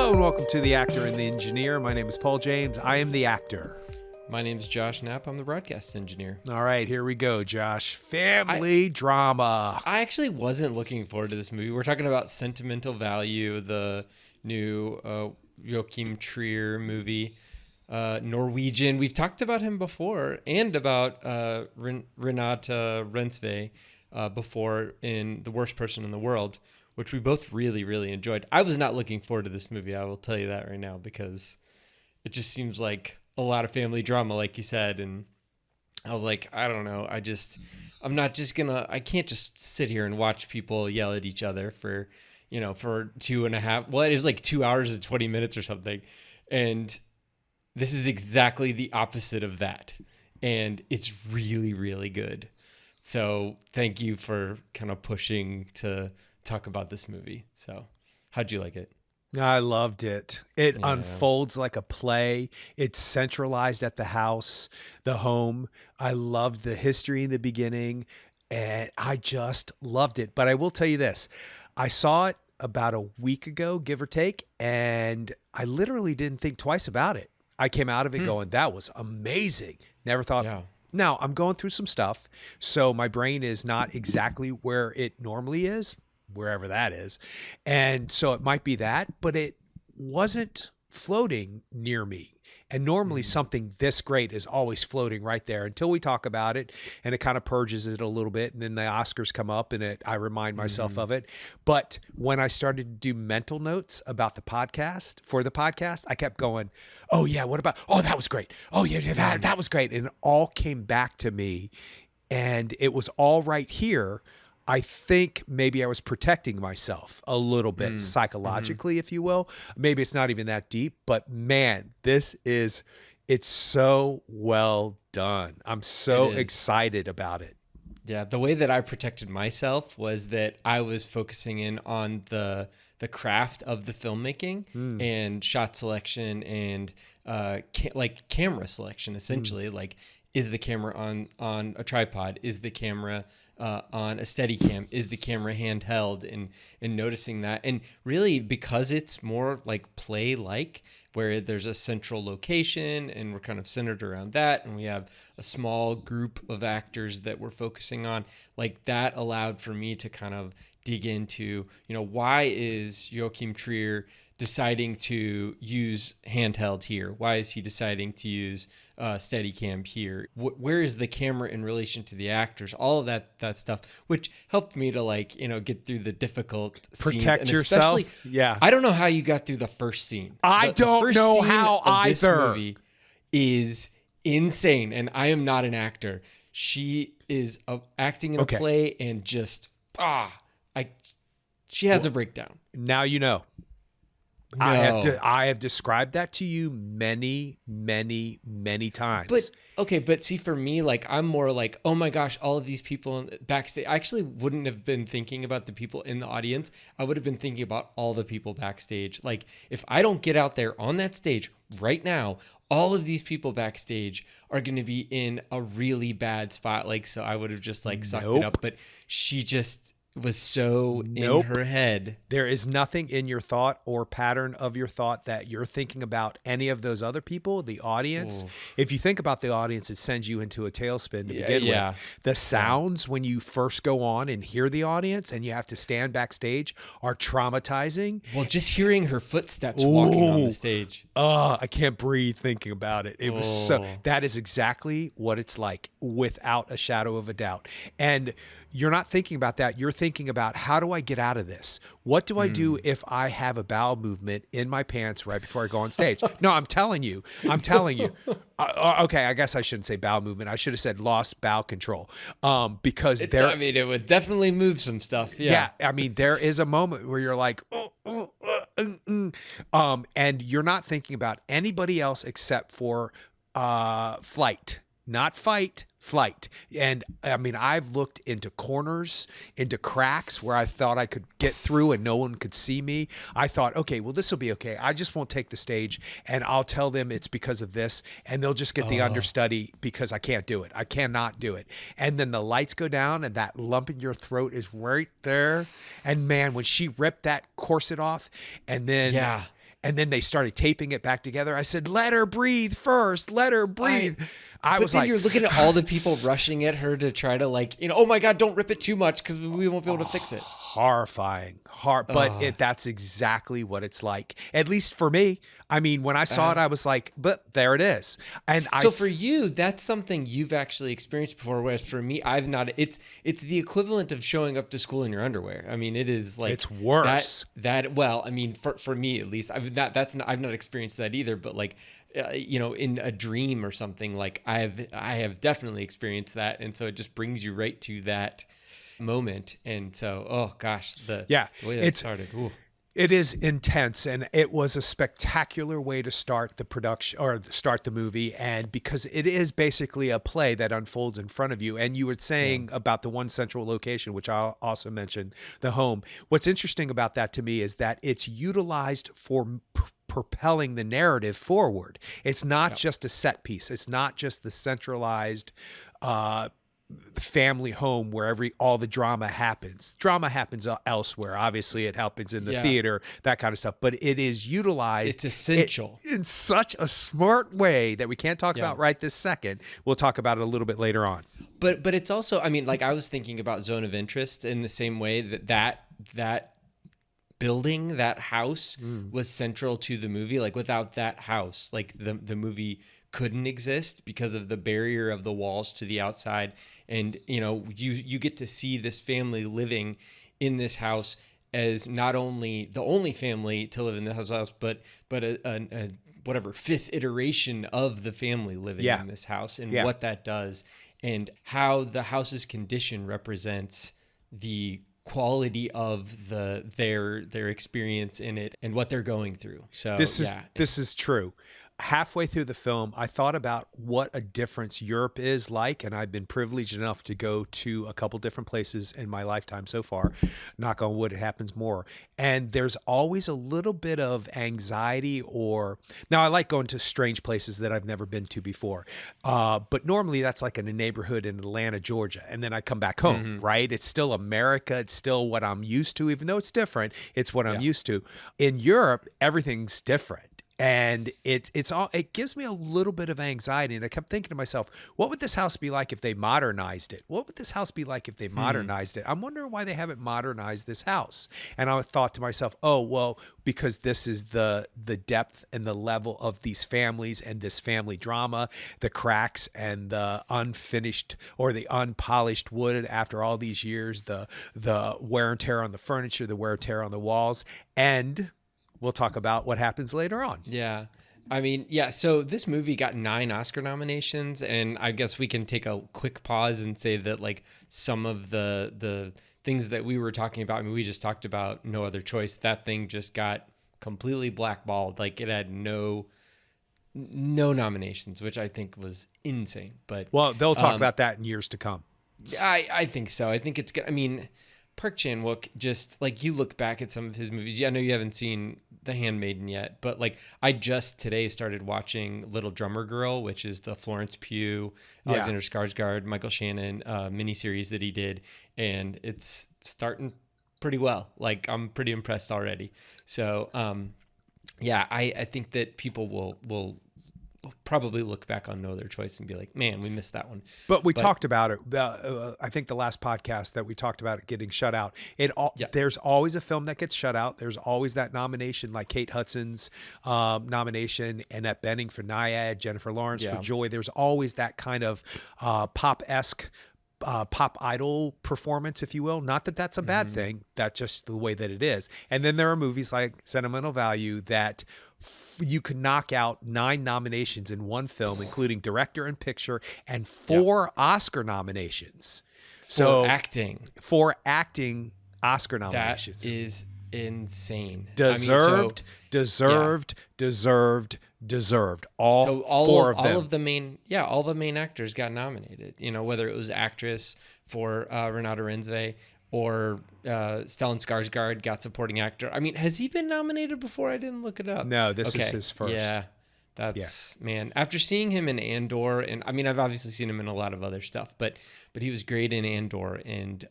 Hello and welcome to The Actor and the Engineer. My name is Paul James. I am the actor. My name is Josh Knapp. I'm the broadcast engineer. All right, here we go, Josh. Family drama. I actually wasn't looking forward to this movie. We're talking about Sentimental Value, the new Joachim Trier movie. Norwegian. We've talked about him before and about Renata Rensve before in The Worst Person in the World, which we both really, really enjoyed. I was not looking forward to this movie. I will tell you that right now, because it just seems like a lot of family drama, like you said. And I was like, I don't know. I can't just sit here and watch people yell at each other for 2.5. Well, it was like 2 hours and 20 minutes or something. And this is exactly the opposite of that. And it's really, really good. So thank you for kind of pushing to talk about this movie. So how'd you like it? I loved it. It unfolds like a play. It's centralized at the house, the home. I loved the history in the beginning, and I just loved it. But I will tell you this. I saw it about a week ago, give or take, and I literally didn't think twice about it. I came out of it going, that was amazing. Never thought. Yeah. Now, I'm going through some stuff, so my brain is not exactly where it normally is, wherever that is. And so it might be that, but it wasn't floating near me. And normally something this great is always floating right there until we talk about it, and it kind of purges it a little bit. And then the Oscars come up and I remind myself of it. But when I started to do mental notes about the podcast, I kept going, oh yeah, that was great. Oh yeah, that was great. And it all came back to me, and it was all right here. I think maybe I was protecting myself a little bit psychologically, if you will. Maybe it's not even that deep, but man, it's so well done. I'm so excited about it. Yeah, the way that I protected myself was that I was focusing in on the craft of the filmmaking and shot selection and camera selection, essentially. Like, is the camera on a tripod? Is the camera on a Steadicam? Is the camera handheld? And noticing that. And really, because it's more like play-like, where there's a central location and we're kind of centered around that, and we have a small group of actors that we're focusing on, like that allowed for me to kind of dig into, why is Joachim Trier deciding to use handheld here? Why is he deciding to use Steadicam here? Where is the camera in relation to the actors? All of that stuff, which helped me to get through the difficult protect scenes. yourself. Yeah, I don't know how you got through the first scene. I don't know how either. This movie is insane, and I am not an actor. She is acting in a play, and just she has a breakdown. Now you know. No. I have described that to you many, many, many times. But see, for me, I'm more like, oh my gosh, all of these people backstage. I actually wouldn't have been thinking about the people in the audience. I would have been thinking about all the people backstage. Like, if I don't get out there on that stage right now, all of these people backstage are going to be in a really bad spot. So I would have just sucked it up. But she just was so in her head. There is nothing in your thought or pattern of your thought that you're thinking about any of those other people, the audience. Ooh. If you think about the audience, it sends you into a tailspin to begin with. The sounds when you first go on and hear the audience and you have to stand backstage are traumatizing. Well, just hearing her footsteps walking on the stage. I can't breathe thinking about it. It was that is exactly what it's like, without a shadow of a doubt. And you're not thinking about that. You're thinking about, how do I get out of this? What do I do if I have a bowel movement in my pants right before I go on stage? No, I'm telling you. Okay, I guess I shouldn't say bowel movement. I should have said lost bowel control. Because it would definitely move some stuff. Yeah. I mean, there is a moment where you're like, and you're not thinking about anybody else except for flight. Not fight, flight. And I mean, I've looked into corners, into cracks where I thought I could get through and no one could see me. I thought, okay, well, this will be okay. I just won't take the stage and I'll tell them it's because of this, and they'll just get the understudy because I can't do it. I cannot do it. And then the lights go down and that lump in your throat is right there. And man, when she ripped that corset off and then And then they started taping it back together. I said, let her breathe first. Let her breathe. I But was then like, you're looking at all the people rushing at her to try to like, oh my God, don't rip it too much because we won't be able to fix it. horrifying. But that's exactly what it's like, at least for me. I mean, when I saw it, I was like, but there it is. And So for you, that's something you've actually experienced before. Whereas for me, I've not. It's the equivalent of showing up to school in your underwear. I mean, it is like it's worse. Well, I mean, for me at least, I've not experienced that either. But like, in a dream or something, like I have definitely experienced that, and so it just brings you right to that moment. And so, oh gosh, the way that started. Ooh. It is intense, and it was a spectacular way to start the production or start the movie. And because it is basically a play that unfolds in front of you, and you were saying about the one central location, which I'll also mention, the home. What's interesting about that to me is that it's utilized for propelling the narrative forward. It's not just a set piece. It's not just the centralized family home where all the drama happens. Drama happens elsewhere. Obviously, it happens in the theater, that kind of stuff. But it is utilized. It's essential in such a smart way that we can't talk about right this second. We'll talk about it a little bit later on. But it's also, I mean, like I was thinking about Zone of Interest in the same way that building, that house was central to the movie. Like without that house, like the movie couldn't exist because of the barrier of the walls to the outside. And, you get to see this family living in this house as not only the only family to live in this house, but a whatever fifth iteration of the family living in this house, and what that does, and how the house's condition represents the quality of their experience in it and what they're going through. So this is true. Halfway through the film, I thought about what a difference Europe is like, and I've been privileged enough to go to a couple different places in my lifetime so far. Knock on wood, it happens more. And there's always a little bit of anxiety now I like going to strange places that I've never been to before. But normally that's like in a neighborhood in Atlanta, Georgia. And then I come back home, right? It's still America. It's still what I'm used to, even though it's different. It's what I'm used to. In Europe, everything's different. And it gives me a little bit of anxiety. And I kept thinking to myself, what would this house be like if they modernized it? What would this house be like if they modernized it? I'm wondering why they haven't modernized this house. And I thought to myself, oh, well, because this is the depth and the level of these families and this family drama, the cracks and the unfinished or the unpolished wood after all these years, the wear and tear on the furniture, the wear and tear on the walls, and we'll talk about what happens later on. Yeah. I mean, so this movie got 9 Oscar nominations, and I guess we can take a quick pause and say that like some of the things that we were talking about, I mean, we just talked about No Other Choice. That thing just got completely blackballed. Like it had no nominations, which I think was insane. But well, they'll talk about that in years to come. I think so. I think it's good. I mean, Park Chan-wook, just like you look back at some of his movies. I know you haven't seen The Handmaiden yet, but like I just today started watching Little Drummer Girl, which is the Florence Pugh, Alexander Skarsgård, Michael Shannon miniseries that he did, and it's starting pretty well. Like I'm pretty impressed already. So I think that people will probably look back on No Other Choice and be like, man, we missed that one. But we talked about it. I think the last podcast that we talked about it getting shut out. There's always a film that gets shut out. There's always that nomination, like Kate Hudson's nomination, Annette Bening for Nyad, Jennifer Lawrence for Joy. There's always that kind of pop-esque pop idol performance, if you will. Not that that's a bad thing. That's just the way that it is. And then there are movies like Sentimental Value that you could knock out 9 nominations in one film, including director and picture, and 4 Oscar nominations. For acting Oscar nominations. That is insane. Deserved. All 4 of them. All the main actors got nominated. Whether it was actress for Renata Renzve or Stellan Skarsgård got supporting actor. I mean, has he been nominated before? I didn't look it up. No, this is his first. Yeah. That's man. After seeing him in Andor, and I mean, I've obviously seen him in a lot of other stuff, but he was great in Andor, and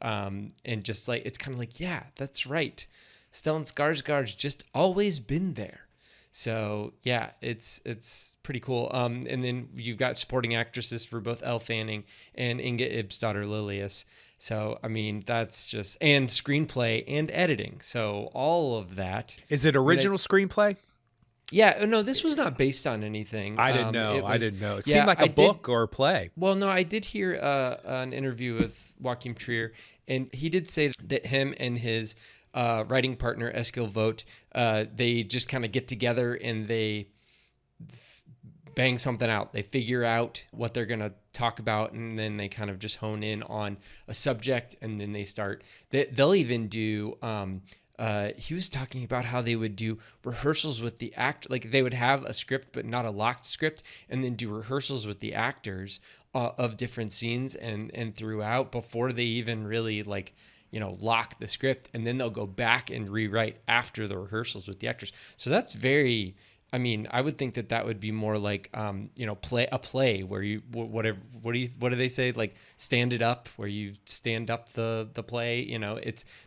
just like it's kind of like, yeah, that's right. Stellan Skarsgård's just always been there. So yeah, it's pretty cool. And then you've got supporting actresses for both Elle Fanning and Inga Ib's daughter Lilias. So I mean, that's just, and screenplay and editing. So all of that. Is it I mean, original screenplay? yeah, no, this was not based on anything. I didn't know. It I was, didn't know. It seemed yeah, like a I did. book or a play. Well, no, I did hear an interview with Joachim Trier, and he did say that him and his writing partner Eskil Vogt, they just kind of get together and they bang something out. They figure out what they're going to talk about, and then they kind of just hone in on a subject, and then they start. They'll even do. He was talking about how they would do rehearsals with the act, like they would have a script but not a locked script, and then do rehearsals with the actors of different scenes and throughout before they even really like lock the script, and then they'll go back and rewrite after the rehearsals with the actors. So that's very. I mean, I would think that would be more like, a play where you, whatever, what do they say? Like stand it up, where you stand up the play,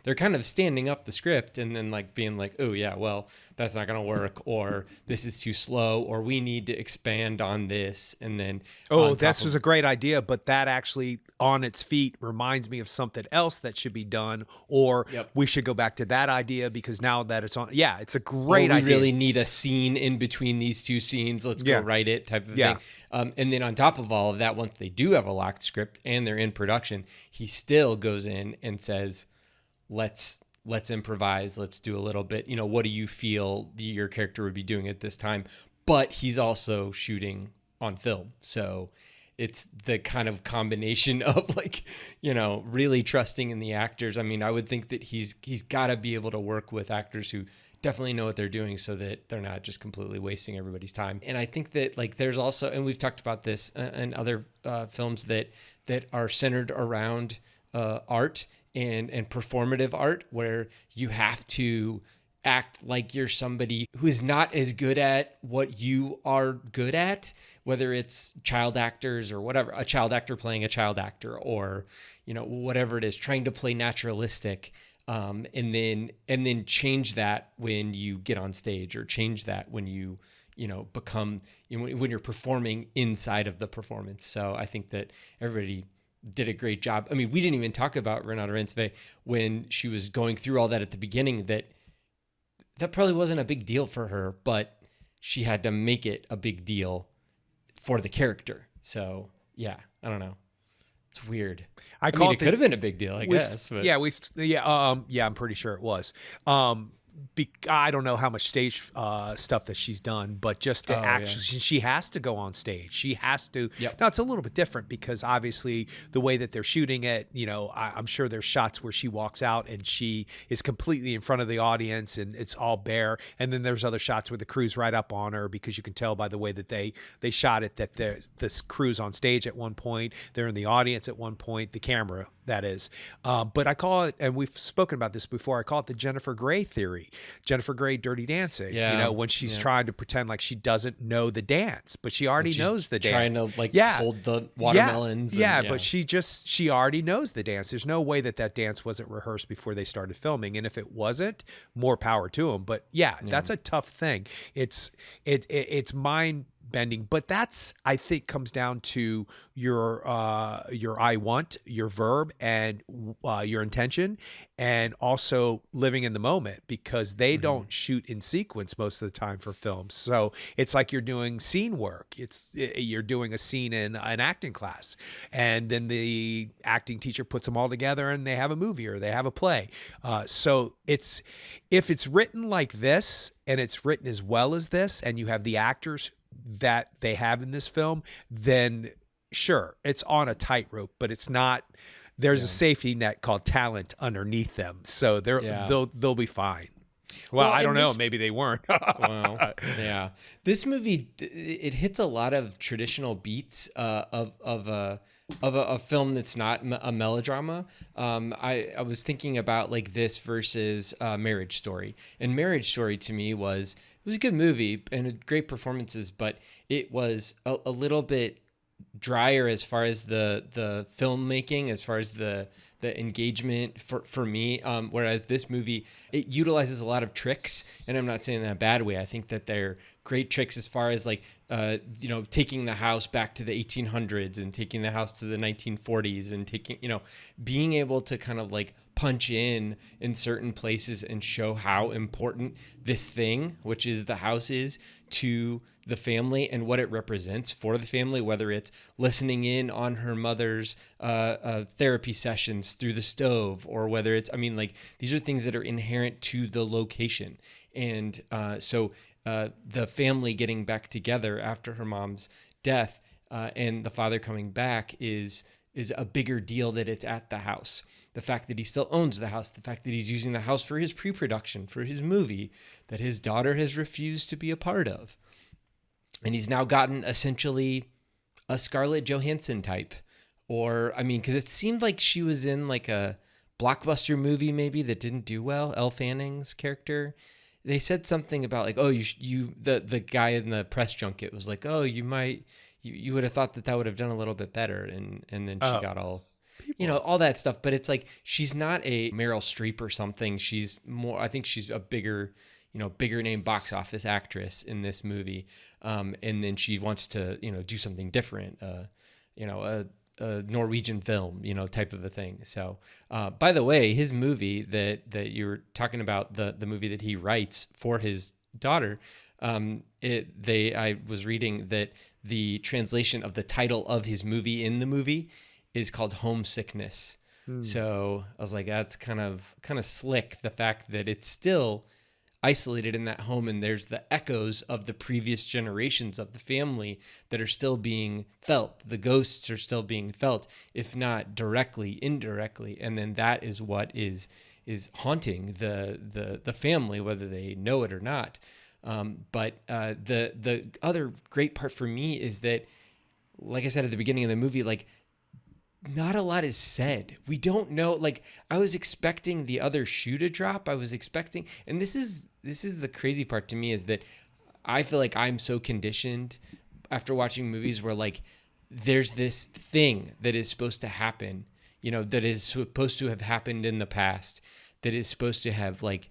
they're kind of standing up the script and then like being like, oh yeah, well, that's not going to work, or this is too slow, or we need to expand on this. And then, This was a great idea, but that actually on its feet reminds me of something else that should be done, or Yep. we should go back to that idea because now that it's on, yeah, it's a great idea. We really need a scene in between these two scenes. Let's go write it, type of thing. And then on top of all of that, once they do have a locked script and they're in production, he still goes in and says, let's improvise. Let's do a little bit. What do you feel your character would be doing at this time? But he's also shooting on film. So it's the kind of combination of like, really trusting in the actors. I mean, I would think that he's got to be able to work with actors who definitely know what they're doing so that they're not just completely wasting everybody's time. And I think that like there's also, and we've talked about this in other films that are centered around art and performative art, where you have to act like you're somebody who is not as good at what you are good at, whether it's child actors or whatever, a child actor playing a child actor, or whatever it is, trying to play naturalistic, and then change that when you get on stage, or change that when you become, when you're performing inside of the performance. So I think that everybody did a great job. I mean, we didn't even talk about Renata Rensve when she was going through all that at the beginning, that probably wasn't a big deal for her, but she had to make it a big deal for the character. So yeah, I don't know. It's weird. I mean, it could have been a big deal, I guess. But. I'm pretty sure it was. I don't know how much stage stuff that she's done, but just to she has to go on stage. She has to. Yep. Now it's a little bit different because obviously the way that they're shooting it, I'm sure there's shots where she walks out and she is completely in front of the audience and it's all bare. And then there's other shots where the crew's right up on her, because you can tell by the way that they shot it that this crew's on stage at one point, they're in the audience at one point, the camera, that is. But I call it, and we've spoken about this before, I call it the Jennifer Grey theory. Jennifer Grey Dirty Dancing, when she's trying to pretend like she doesn't know the dance, but she already knows the dance. Trying to hold the watermelons. But she already knows the dance. There's no way that dance wasn't rehearsed before they started filming. And if it wasn't, more power to them. But that's a tough thing. It's mind bending, but that's, I think, comes down to your I want, your verb, and your intention, and also living in the moment, because they don't shoot in sequence most of the time for films. So it's like you're doing scene work. You're doing a scene in an acting class, and then the acting teacher puts them all together and they have a movie or they have a play. So if it's written like this and it's written as well as this, and you have the actors that they have in this film, then sure, it's on a tightrope, but it's not. There's a safety net called talent underneath them, so they'll be fine. Well, I don't know. Maybe they weren't. Well, yeah. This movie, it hits a lot of traditional beats of a film that's not a melodrama. I was thinking about like this versus Marriage Story, and Marriage Story to me was a good movie and great performances, but it was a little bit drier as far as the filmmaking, as far as the engagement for me. Whereas this movie, it utilizes a lot of tricks, and I'm not saying that in a bad way. I think that they're great tricks as far as like, taking the house back to the 1800s and taking the house to the 1940s and taking, being able to kind of like punch in certain places and show how important this thing, which is the house, is to the family and what it represents for the family, whether it's listening in on her mother's therapy sessions through the stove, or whether it's, like, these are things that are inherent to the location. And so the family getting back together after her mom's death, and the father coming back is a bigger deal that it's at the house. The fact that he still owns the house, the fact that he's using the house for his pre-production, for his movie that his daughter has refused to be a part of. And he's now gotten essentially a Scarlett Johansson type. Or, because it seemed like she was in like a blockbuster movie maybe that didn't do well. Elle Fanning's character. They said something about like, oh, the guy in the press junket was like, oh, you would have thought that would have done a little bit better. And then she got all, all that stuff. But it's like, she's not a Meryl Streep or something. She's more, I think she's a bigger name box office actress in this movie. And then she wants to, do something different, a Norwegian film, type of a thing. So, by the way, his movie that you were talking about, the movie that he writes for his daughter, I was reading that the translation of the title of his movie in the movie is called Homesickness. So I was like, that's kind of slick. The fact that it's still isolated in that home, and there's the echoes of the previous generations of the family that are still being felt. The ghosts are still being felt, if not directly, indirectly. And then that is what is haunting the family, whether they know it or not. But the other great part for me is that, like I said at the beginning of the movie, like, not a lot is said. We don't know. Like, I was expecting the other shoe to drop. I was expecting, and this is the crazy part to me, is that I feel like I'm so conditioned after watching movies where, like, there's this thing that is supposed to happen, that is supposed to have happened in the past, that is supposed to have, like,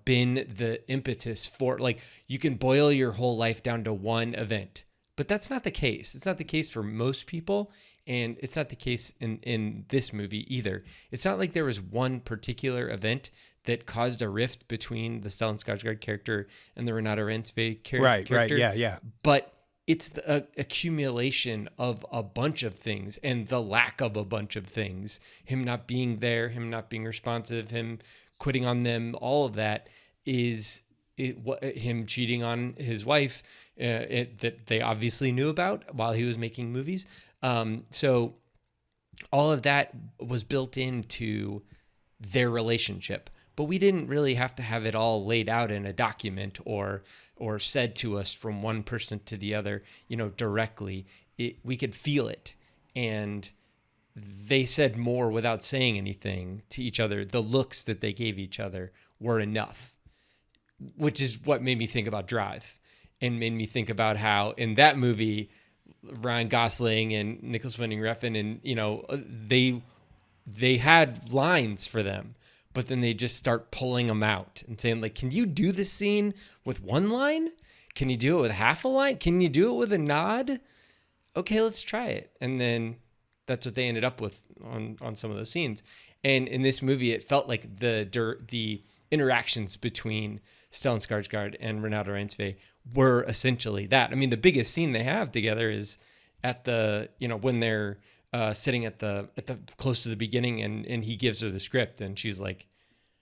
been the impetus for, like, you can boil your whole life down to one event. But that's not the case. It's not the case for most people. And it's not the case in this movie either. It's not like there was one particular event that caused a rift between the Stellan Skarsgård character and the Renata Rensve character. Right, yeah. But it's the accumulation of a bunch of things and the lack of a bunch of things. Him not being there, him not being responsive, him quitting on them, all of that is him cheating on his wife, that they obviously knew about while he was making movies. So all of that was built into their relationship, but we didn't really have to have it all laid out in a document or said to us from one person to the other, directly. We could feel it, and they said more without saying anything to each other. The looks that they gave each other were enough, which is what made me think about Drive, and made me think about how in that movie, Ryan Gosling and Nicholas Winding Refn, and they had lines for them, but then they just start pulling them out and saying, like, can you do this scene with one line? Can you do it with half a line? Can you do it with a nod? Okay, let's try it. And then that's what they ended up with on some of those scenes. And in this movie, it felt like the interactions between Stellan Skarsgård and Renata Rensve were essentially that. The biggest scene they have together is at the, when they're sitting at the close to the beginning, and he gives her the script, and she's like,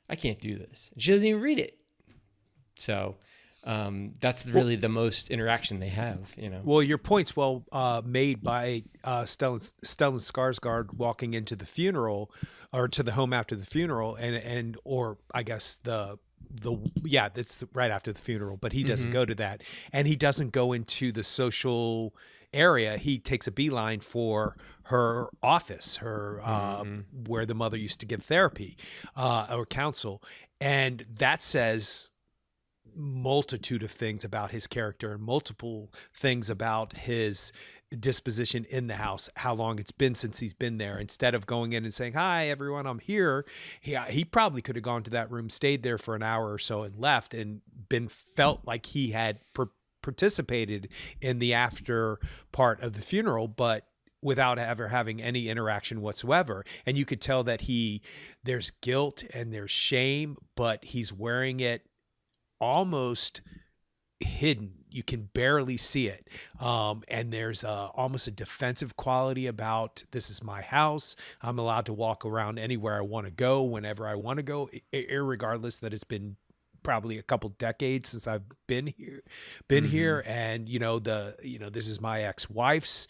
I can't do this. She doesn't even read it. So that's really the most interaction they have, Well, your point's well made by Stellan Skarsgård walking into the funeral, or to the home after the funeral, and or I guess that's right after the funeral, but he doesn't go to that, and he doesn't go into the social area. He takes a beeline for her office, where the mother used to give therapy or counsel, and that says multitude of things about his character and multiple things about his disposition in the house, how long it's been since he's been there. Instead of going in and saying, "Hi, everyone, I'm here," he probably could have gone to that room, stayed there for an hour or so, and left, and felt like he had participated in the after part of the funeral, but without ever having any interaction whatsoever. And you could tell that there's guilt and there's shame, but he's wearing it almost hidden. You can barely see it. And there's almost a defensive quality about, this is my house. I'm allowed to walk around anywhere I want to go, whenever I want to go, irregardless that it's been probably a couple decades since I've been here. And, this is my ex-wife's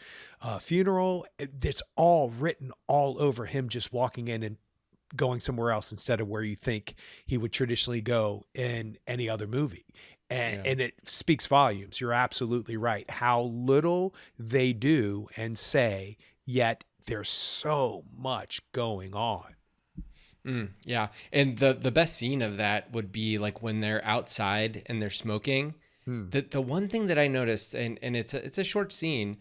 funeral. It's all written all over him, just walking in and going somewhere else instead of where you think he would traditionally go in any other movie. And it speaks volumes. You're absolutely right. How little they do and say, yet there's so much going on. Yeah. And the best scene of that would be like when they're outside and they're smoking. The one thing that I noticed, and it's a short scene,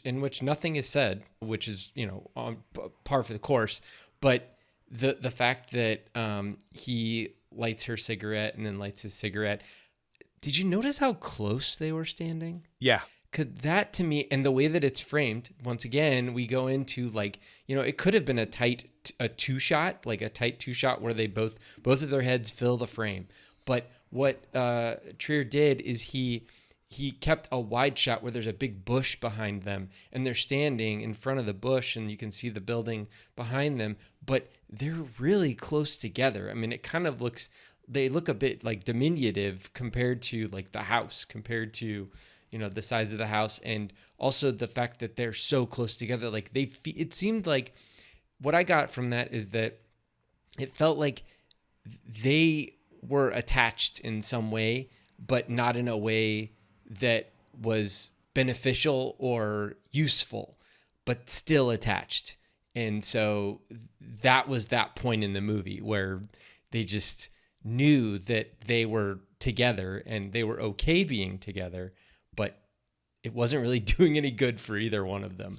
in which nothing is said, which is, on par for the course, but the fact that he lights her cigarette and then lights his cigarette. Did you notice how close they were standing? Yeah. Could that, to me, and the way that it's framed, once again, we go into like, it could have been a tight two shot where they both of their heads fill the frame. But what Trier did is he kept a wide shot where there's a big bush behind them and they're standing in front of the bush and you can see the building behind them, but they're really close together. I mean, it kind of they look a bit like diminutive compared to like the house, compared to, the size of the house. And also the fact that they're so close together, like it seemed like what I got from that is that it felt like they were attached in some way, but not in a way that was beneficial or useful, but still attached. And so that was that point in the movie where they just knew that they were together and they were okay being together, but it wasn't really doing any good for either one of them.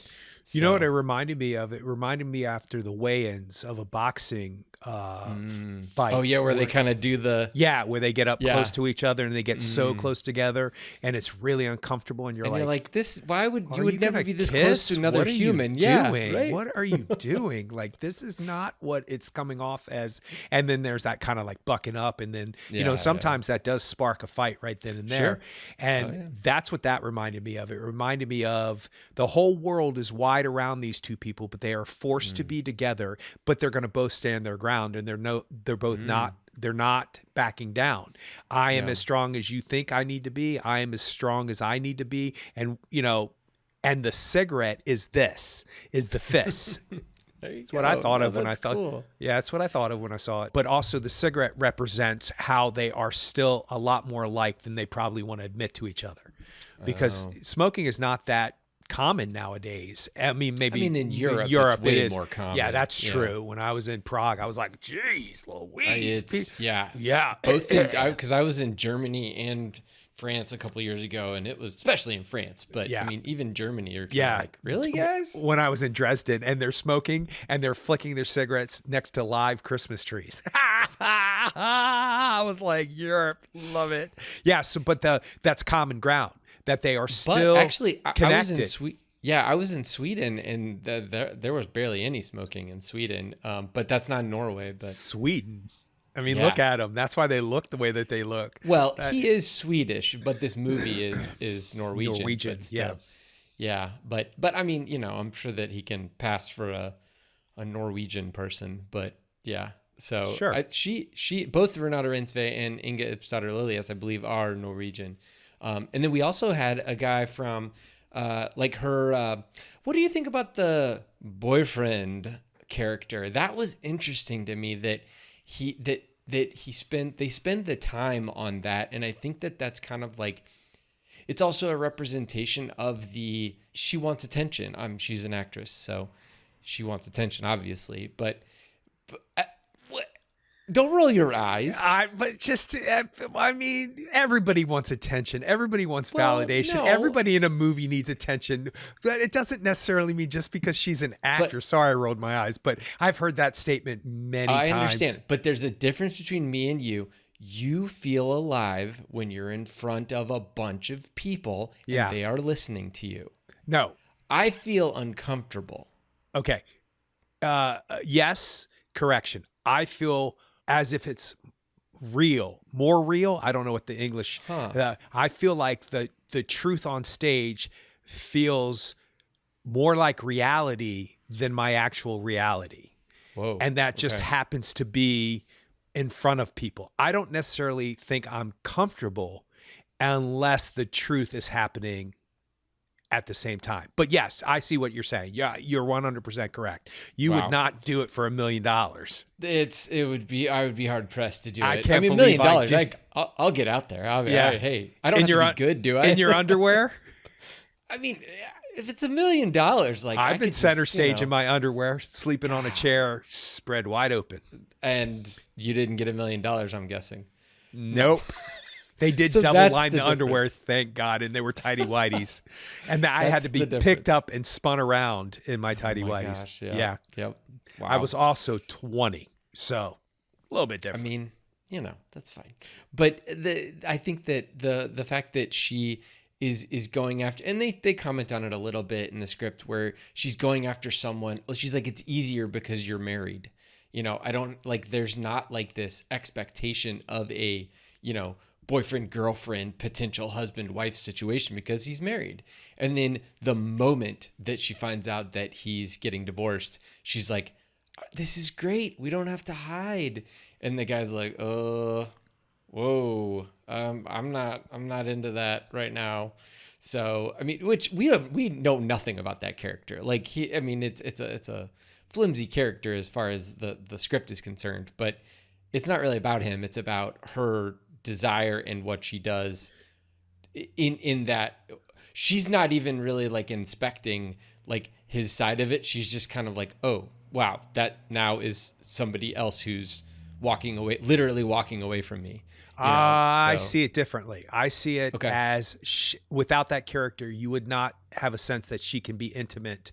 You know what it reminded me of? It reminded me after the weigh-ins of a boxing fight. Oh yeah, where they kind of do where they get up close to each other and they get so close together and it's really uncomfortable and you're like this, why would you never be this close to another human? Doing? Right? What are you doing? Like, this is not what it's coming off as. And then there's that kind of like bucking up, and then sometimes that does spark a fight right then and there. Sure. And that's what that reminded me of. It reminded me of the whole world is wide around these two people, but they are forced to be together, but they're going to both stand their ground, and they're not backing down. I am as strong as you think I need to be. I am as strong as I need to be. And, and the cigarette is the fist. That's what I thought of when I thought, cool. Yeah, that's what I thought of when I saw it. But also the cigarette represents how they are still a lot more alike than they probably want to admit to each other, because smoking is not that common nowadays. I mean, maybe in Europe it's way it is more common. Yeah, that's true. When I was in Prague, I was like, geez, Louise. Yeah. Both because I was in Germany and France a couple of years ago, and it was, especially in France, but I mean, even Germany, you're like, really, guys? When I was in Dresden and they're smoking and they're flicking their cigarettes next to live Christmas trees. I was like, Europe, love it. Yeah. So, but that's common ground, that they are still connected. I was in Sweden, and there was barely any smoking in Sweden. But that's not Norway. But Sweden, I mean, look at them. That's why they look the way that they look. Well, he is Swedish, but this movie is Norwegian. Norwegian, yeah. But I mean, I'm sure that he can pass for a Norwegian person. But yeah. So sure. She both Renate Reinsve and Inga Ipsdottir Lillias, I believe, are Norwegian. And then we also had a guy from her. What do you think about the boyfriend character? That was interesting to me that they spend the time on that, and I think that that's kind of like, it's also a representation of she wants attention. She's an actress, so she wants attention, obviously, but Don't roll your eyes. I mean, everybody wants attention. Everybody wants validation. No. Everybody in a movie needs attention. But it doesn't necessarily mean just because she's an actor. Sorry, I rolled my eyes, but I've heard that statement many times. I understand, but there's a difference between me and you. You feel alive when you're in front of a bunch of people and they are listening to you. No. I feel uncomfortable. Okay. Yes, correction. I feel as if it's real, more real. I don't know what the English. I feel like the truth on stage feels more like reality than my actual reality. Whoa. And that just happens to be in front of people. I don't necessarily think I'm comfortable unless the truth is happening at the same time. But yes, I see what you're saying. Yeah, you're 100% correct. You would not do it for $1 million. I would be hard pressed to do it. I can't mean, believe $1 million. I'll get out there. Hey, I don't have to be good, do I? In your underwear? I mean, if it's $1 million, like I've been center stage in my underwear, sleeping on a chair, spread wide open. And you didn't get $1 million, I'm guessing. Nope. They did double line the underwear, thank God, and they were tighty whiteys, and I had to be picked up and spun around in my tighty whiteys. Gosh, yeah. Yep. Wow. I was also 20, so a little bit different. I mean, that's fine. But I think that the fact that she is going after, and they comment on it a little bit in the script where she's going after someone. She's like, it's easier because you're married. I don't like. There's not like this expectation of a boyfriend, girlfriend, potential husband, wife situation because he's married. And then the moment that she finds out that he's getting divorced, she's like, this is great. We don't have to hide. And the guy's like, whoa, I'm not into that right now. So, I mean, which we know nothing about that character. Like it's a flimsy character as far as the script is concerned, but it's not really about him. It's about her desire and what she does in that she's not even really like inspecting like his side of it. She's just kind of like, oh wow, that now is somebody else who's literally walking away from me. I see it differently. I see it as without that character, you would not have a sense that she can be intimate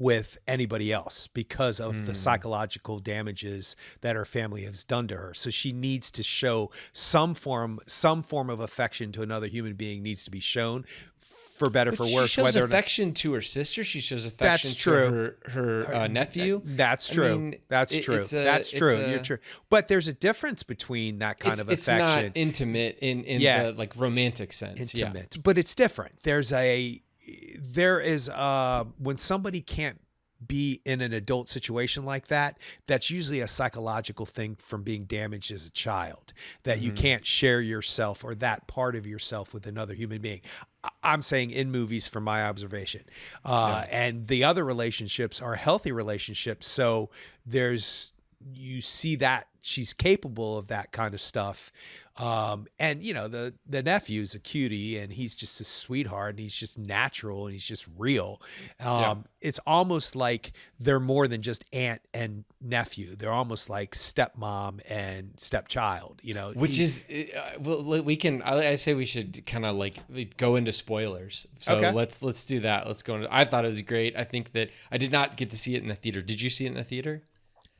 with anybody else because of the psychological damages that her family has done to her. So she needs to show some form of affection to another human being needs to be shown, for better, for worse. She shows affection to her sister. She shows affection to her nephew. That's true. I mean, that's true. That's true. You're true. But there's a difference between that kind of affection. It's not intimate in the like romantic sense. Intimate, but it's different. There is when somebody can't be in an adult situation like that, that's usually a psychological thing from being damaged as a child, that you can't share yourself or that part of yourself with another human being. I'm saying in movies from my observation. And the other relationships are healthy relationships. So you see that she's capable of that kind of stuff. And the nephew's a cutie and he's just a sweetheart and he's just natural and he's just real. It's almost like they're more than just aunt and nephew. They're almost like stepmom and stepchild, which is, I say we should kind of like go into spoilers. So let's do that. Let's go into, I thought it was great. I think that I did not get to see it in the theater. Did you see it in the theater?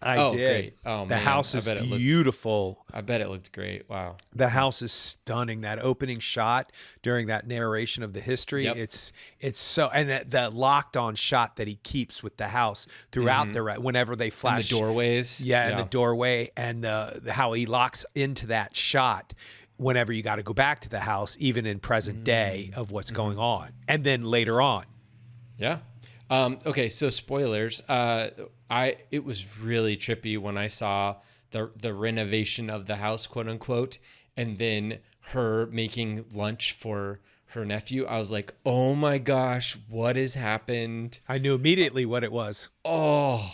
I did. Great. Oh, the house is beautiful. I bet it looked great. Wow. The house is stunning. That opening shot during that narration of the history, it's so, and that locked on shot that he keeps with the house throughout whenever they flash. And the doorways. Yeah, and the doorway and how he locks into that shot whenever you got to go back to the house, even in present day of what's going on. And then later on. Yeah. Okay, so spoilers. It was really trippy when I saw the renovation of the house, quote unquote, and then her making lunch for her nephew. I was like, oh my gosh, what has happened? I knew immediately what it was. Oh,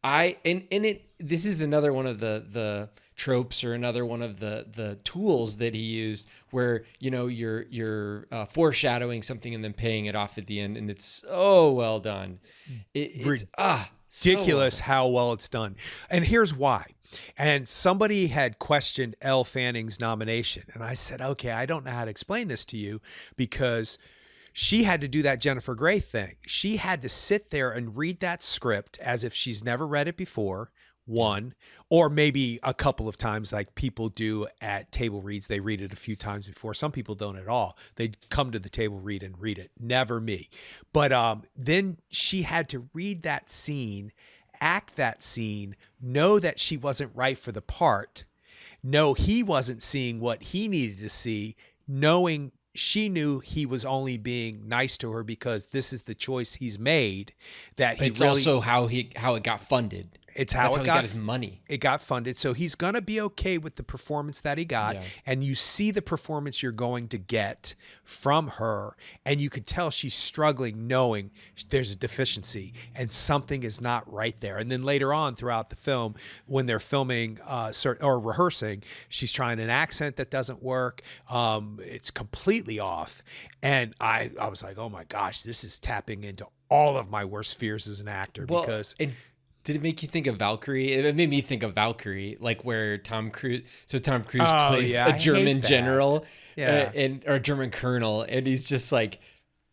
this is another one of the tropes or another one of the tools that he used where, you're foreshadowing something and then paying it off at the end. And it's so well done. It's ridiculous how well it's done. And here's why. And somebody had questioned Elle Fanning's nomination. And I said, okay, I don't know how to explain this to you because she had to do that Jennifer Grey thing. She had to sit there and read that script as if she's never read it before, one, or maybe a couple of times like people do at table reads. They read it a few times before. Some people don't at all. They come to the table read and read it. Never me. But then she had to read that scene, act that scene, know that she wasn't right for the part, know he wasn't seeing what he needed to see, knowing she knew he was only being nice to her because this is the choice he's made. That he It's really, also how it got funded. it's That's how how it he got his money. It got funded. So he's going to be okay with the performance that he got. Yeah. And you see the performance you're going to get from her. And you could tell she's struggling knowing there's a deficiency and something is not right there. And then later on throughout the film, when they're filming or rehearsing, she's trying an accent that doesn't work. It's completely off. And I was like, oh my gosh, this is tapping into all of my worst fears as an actor because... Did it make you think of Valkyrie? It made me think of Valkyrie, like where Tom Cruise plays a German general or a German colonel, and he's just like,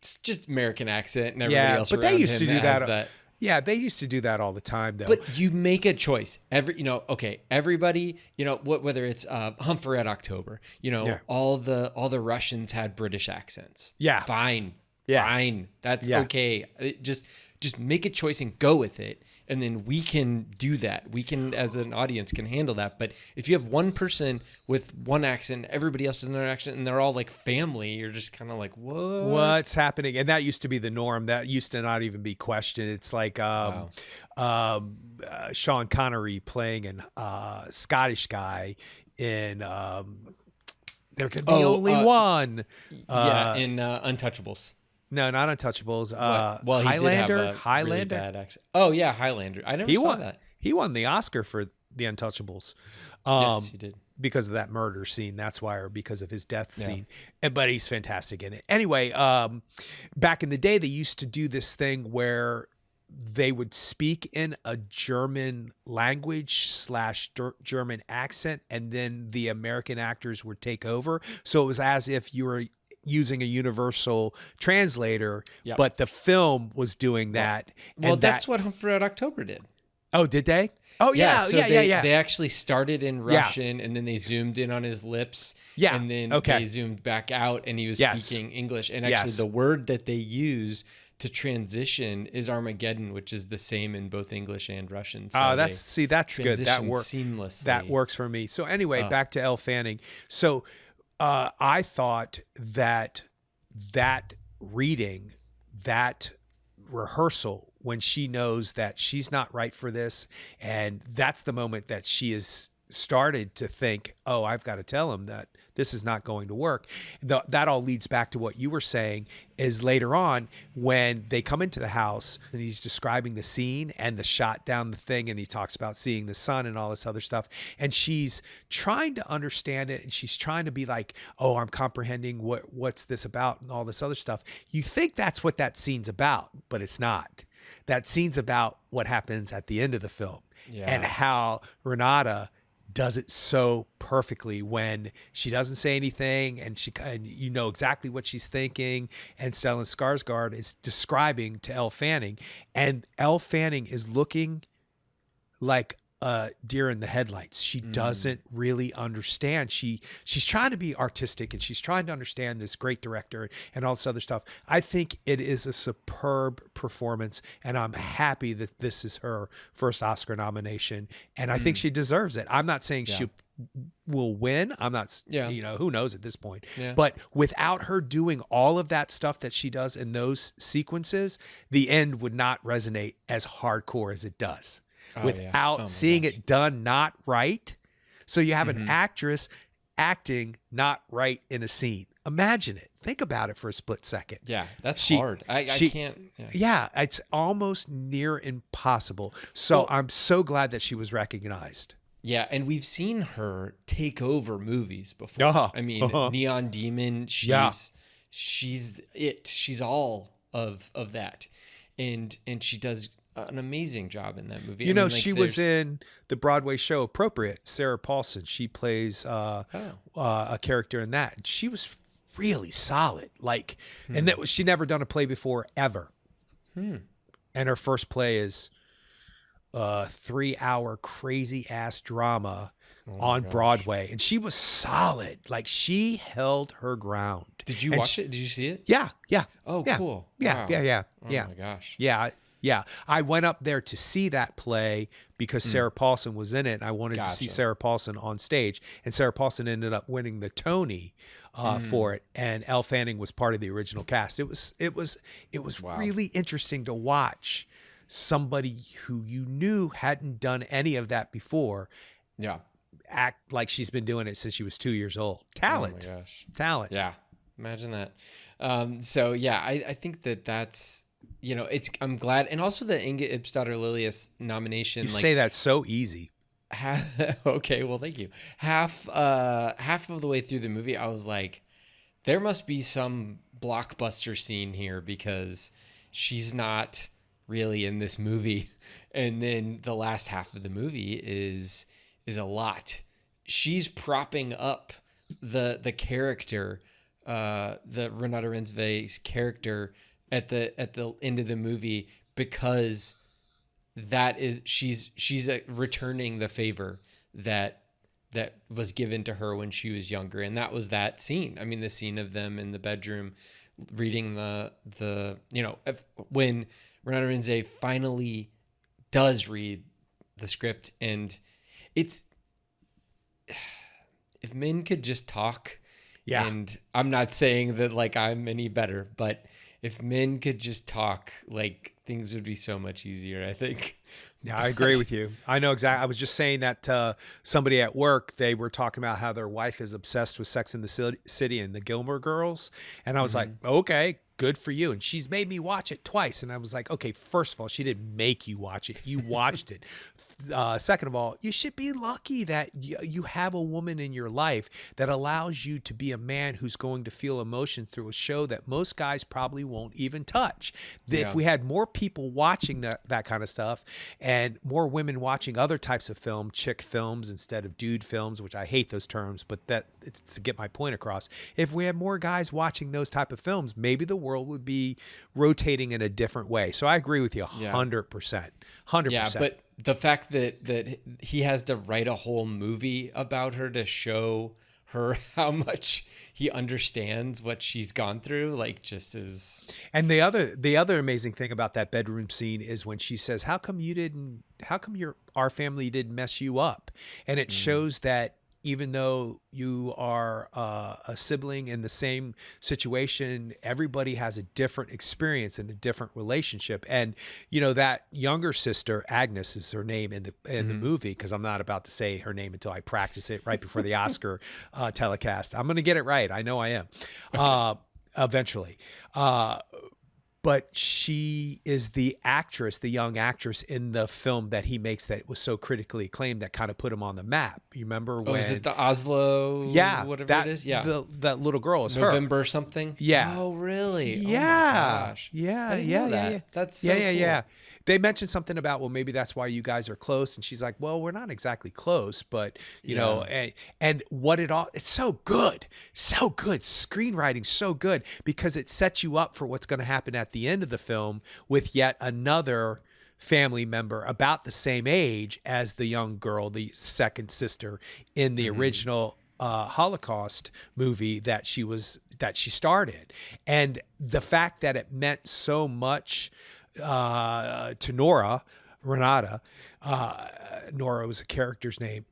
it's just American accent, and everybody else but around they used to him do has that. Yeah, they used to do that all the time, though. But you make a choice. Everybody, whether it's Humphrey at October, all the Russians had British accents. Yeah. Fine. Yeah. Fine. That's okay. Just make a choice and go with it. And then we can do that. We can, as an audience, can handle that. But if you have one person with one accent, everybody else with another accent, and they're all like family, you're just kind of like, what? What's happening? And that used to be the norm. That used to not even be questioned. It's like Sean Connery playing a Scottish guy in There Could Be Only One. In Untouchables. No, not Untouchables. Well, Highlander. Highlander. Really bad accent. Oh yeah, Highlander. I never saw that. He won the Oscar for The Untouchables. Yes, he did. Because of that murder scene. That's why, or because of his death scene. But he's fantastic in it. Anyway, back in the day, they used to do this thing where they would speak in a German language / German accent, and then the American actors would take over. So it was as if you were using a universal translator, but the film was doing that. Well, that's what Humphrey at October did. Oh, did they? Oh, yeah. They actually started in Russian, and then they zoomed in on his lips. Yeah. And then they zoomed back out, and he was speaking English. And actually, the word that they use to transition is Armageddon, which is the same in both English and Russian. So that's good. That works seamlessly. That works for me. So anyway, back to Elle Fanning. So I thought that reading, that rehearsal, when she knows that she's not right for this, and that's the moment that she is started to think, oh, I've got to tell him that this is not going to work. That all leads back to what you were saying, is later on when they come into the house and he's describing the scene and the shot down the thing, and he talks about seeing the sun and all this other stuff, and she's trying to understand it, and she's trying to be like, oh, I'm comprehending what's this about and all this other stuff. You think that's what that scene's about, but it's not. That scene's about what happens at the end of the film and how Renata does it so perfectly when she doesn't say anything, and you know exactly what she's thinking. And Stellan Skarsgård is describing to Elle Fanning, and Elle Fanning is looking like a deer in the headlights. She doesn't really understand. She's trying to be artistic, and she's trying to understand this great director and all this other stuff. I think it is a superb performance, and I'm happy that this is her first Oscar nomination, and I think she deserves it. I'm not saying she will win. I'm not, who knows at this point. Yeah. But without her doing all of that stuff that she does in those sequences, the end would not resonate as hardcore as it does. Without seeing it done not right. So you have an actress acting not right in a scene. Imagine it. Think about it for a split second. Yeah, that's hard. I can't. Yeah, it's almost near impossible. So I'm so glad that she was recognized. Yeah, and we've seen her take over movies before. I mean, Neon Demon, she's it. She's all of that. And she does an amazing job in that movie. You I know, mean, like she was there's in the Broadway show Appropriate. Sarah Paulson. She plays oh a character in that. And she was really solid. Like, and hmm that was she never done a play before ever. hmm And her first play is a 3-hour crazy ass drama oh my on gosh. Broadway, and she was solid. Like she held her ground. Did you And watch she, it? Did you see it? yeah, yeah, Oh, yeah, cool. yeah, Wow. yeah, yeah, Oh yeah, my gosh. yeah, yeah. I went up there to see that play because Mm, Sarah Paulson was in it, and I wanted to see gotcha. Sarah Paulson on stage. And Sarah Paulson ended up winning the Tony Mm, for it, and Elle Fanning was part of the original cast. It was wow. really interesting to watch somebody who you knew hadn't done any of that before Yeah. act like she's been doing it since she was 2 years old. Oh my Talent, gosh. talent. Yeah. Imagine that. So yeah, I think that's, it's, I'm glad. And also the Inga Ipsdotter Lilius nomination, You like say that so easy. half, okay, well, thank you. Half of the way through the movie, I was like, there must be some blockbuster scene here because she's not really in this movie. And then the last half of the movie is a lot. She's propping up the character, the Renata Rensve's character at the end of the movie because that is she's returning the favor that was given to her when she was younger, and that was that scene. I mean, the scene of them in the bedroom reading when Renata Renze finally does read the script, and it's if men could just talk, Yeah. and I'm not saying that like I'm any better, but if men could just talk, like things would be so much easier, I think. Yeah, I agree with you. I know exactly. I was just saying that to somebody at work. They were talking about how their wife is obsessed with Sex in the City and the Gilmore Girls. And I was like, Mhm. okay, good for you. And she's made me watch it twice. And I was like, okay, first of all, she didn't make you watch it. You watched it. Second of all, you should be lucky that you have a woman in your life that allows you to be a man who's going to feel emotion through a show that most guys probably won't even touch. If Yeah. we had more people watching that kind of stuff and more women watching other types of film, chick films instead of dude films, which I hate those terms, but that it's to get my point across. If we had more guys watching those type of films, maybe the world would be rotating in a different way. So I agree with you Yeah. 100%. 100%. Yeah, but the fact that he has to write a whole movie about her to show her how much he understands what she's gone through, like, just is. And the other amazing thing about that bedroom scene is when she says, how come our family didn't mess you up? And it shows that even though you are a sibling in the same situation, everybody has a different experience and a different relationship. And that younger sister, Agnes is her name in the movie, because I'm not about to say her name until I practice it right before the Oscar telecast. I'm going to get it right. I know I am. Eventually. But she is the young actress in the film that he makes that was so critically acclaimed that kind of put him on the map. You remember when? Oh, is it the Oslo? Yeah, Whatever it is. Yeah. that little girl is November something. Yeah. Oh, really? Yeah. Oh my gosh. Yeah. I didn't Yeah. know Yeah. that. Yeah. That's so Yeah. cool. Yeah. They mentioned something about, well, maybe that's why you guys are close. And she's like, well, we're not exactly close, but and what it's so good. So good. Screenwriting so good because it sets you up for what's going to happen at the end of the film with yet another family member about the same age as the young girl, the second sister in the original Holocaust movie that she starred in. And the fact that it meant so much to Renata, Nora was a character's name.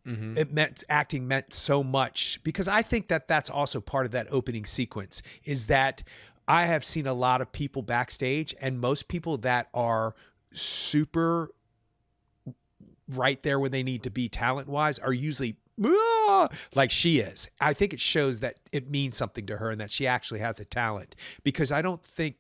Acting meant so much because I think that that's also part of that opening sequence is that I have seen a lot of people backstage, and most people that are super right there where they need to be talent-wise are usually like she is. I think it shows that it means something to her and that she actually has a talent, because I don't think,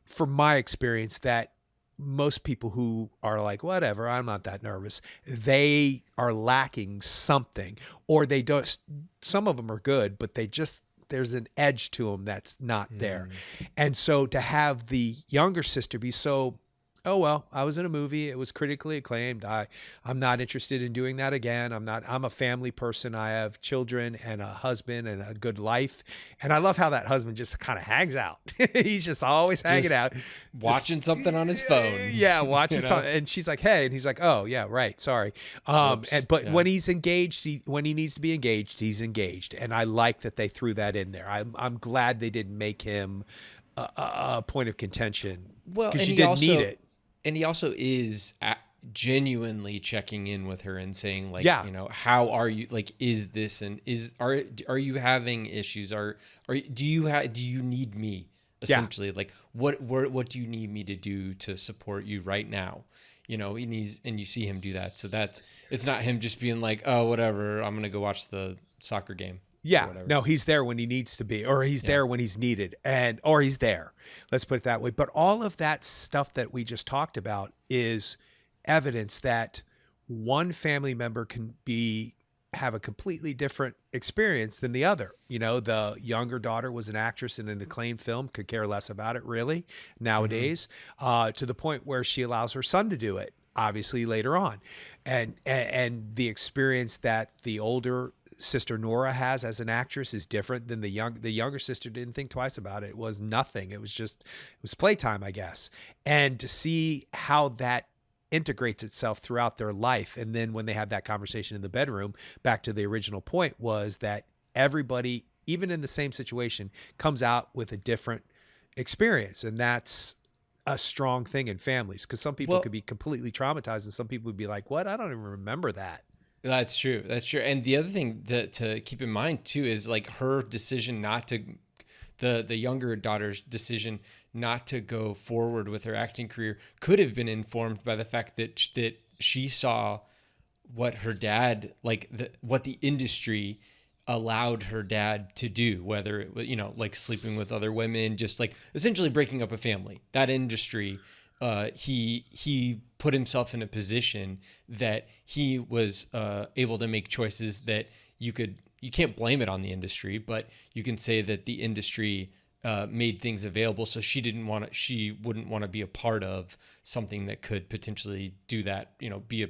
from my experience, that most people who are like, whatever, I'm not that nervous, they are lacking something, or they don't. Some of them are good, but there's an edge to them that's not there. And so to have the younger sister be so Oh well, I was in a movie. It was critically acclaimed. I'm not interested in doing that again. I'm a family person. I have children and a husband and a good life. And I love how that husband just kind of hangs out. He's just always hanging Just out. Just watching something on his phone, yeah, watching you know? something. And she's like, "Hey," and he's like, "Oh, yeah, right. Sorry." Whoops. And but Yeah. when he's engaged, when he needs to be engaged, he's engaged. And I like that they threw that in there. I'm glad they didn't make him a point of contention Well, because you didn't need it. and he also is genuinely checking in with her and saying like, Yeah. you know, how are you, like, is this, and are you having issues, do you need me, Yeah. essentially, like what do you need me to do to support you right now, you know? And you see him do that, so it's not him just being like, oh, whatever, I'm gonna go watch the soccer game or Yeah, whatever. no, he's there when he needs to be, or he's Yeah. there when he's needed, or he's there. Let's put it that way. But all of that stuff that we just talked about is evidence that one family member can have a completely different experience than the other. You know, the younger daughter was an actress in an acclaimed film, could care less about it really Mm-hmm. nowadays, to the point where she allows her son to do it, obviously later on. And the experience that the older sister Nora has as an actress is different than the younger sister didn't think twice about it. It was nothing. It was playtime, I guess. And to see how that integrates itself throughout their life. And then when they have that conversation in the bedroom, back to the original point, was that everybody, even in the same situation, comes out with a different experience. And that's a strong thing in families, because some people Well, could be completely traumatized and some people would be like, what? I don't even remember that. that's true. That's true. And the other thing to keep in mind too is like her decision not to, the younger daughter's decision not to go forward with her acting career could have been informed by the fact that she saw what her dad, like what the industry allowed her dad to do, whether it was, you know, like sleeping with other women, just like essentially breaking up a family. That industry, he put himself in a position that he was able to make choices that you can't blame it on the industry, but you can say that the industry made things available. So she wouldn't want to be a part of something that could potentially do that, you know, be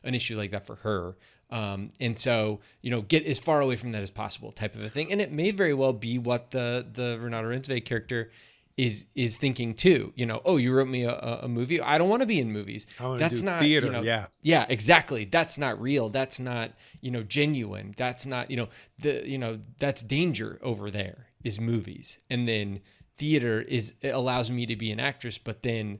an issue like that for her. And so, you know, get as far away from that as possible, type of a thing. And it may very well be what the Renata Rensve character is thinking too. You know, oh, you wrote me a movie. I don't want to be in movies. I want to That's do not, theater. you know, Yeah. yeah, exactly. That's not real. That's not, you know, genuine. That's not, you know, that's danger over there is movies. And then theater it allows me to be an actress, but then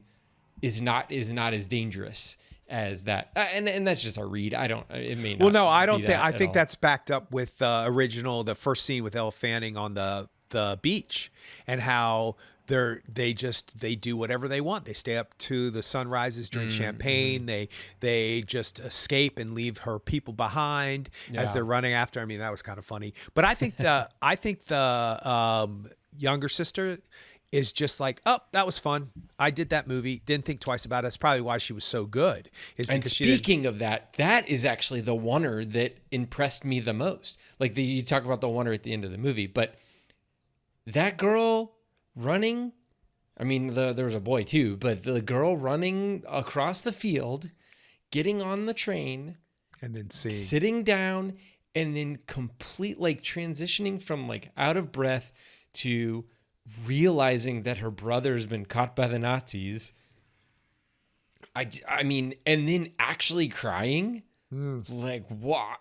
is not as dangerous as that. And that's just a read. It may not. Well, no, I be don't think. that I at think all. that's backed up with the first scene with Elle Fanning on the beach, and how they do whatever they want. They stay up to the sunrises, drink Mm-hmm. champagne. They just escape and leave her people behind as Yeah. they're running after. I mean, that was kind of funny. But I think the younger sister is just like, oh, that was fun. I did that movie. Didn't think twice about it. That's probably why she was so good. Is And because she didn't. speaking of that, that is actually the oneer that impressed me the most. Like you talk about the oneer at the end of the movie, but that girl running, I mean, there was a boy too, but the girl running across the field, getting on the train, And then seeing. sitting down, and then complete, like, transitioning from like out of breath to realizing that her brother's been caught by the Nazis. I mean, and then actually crying, like, what?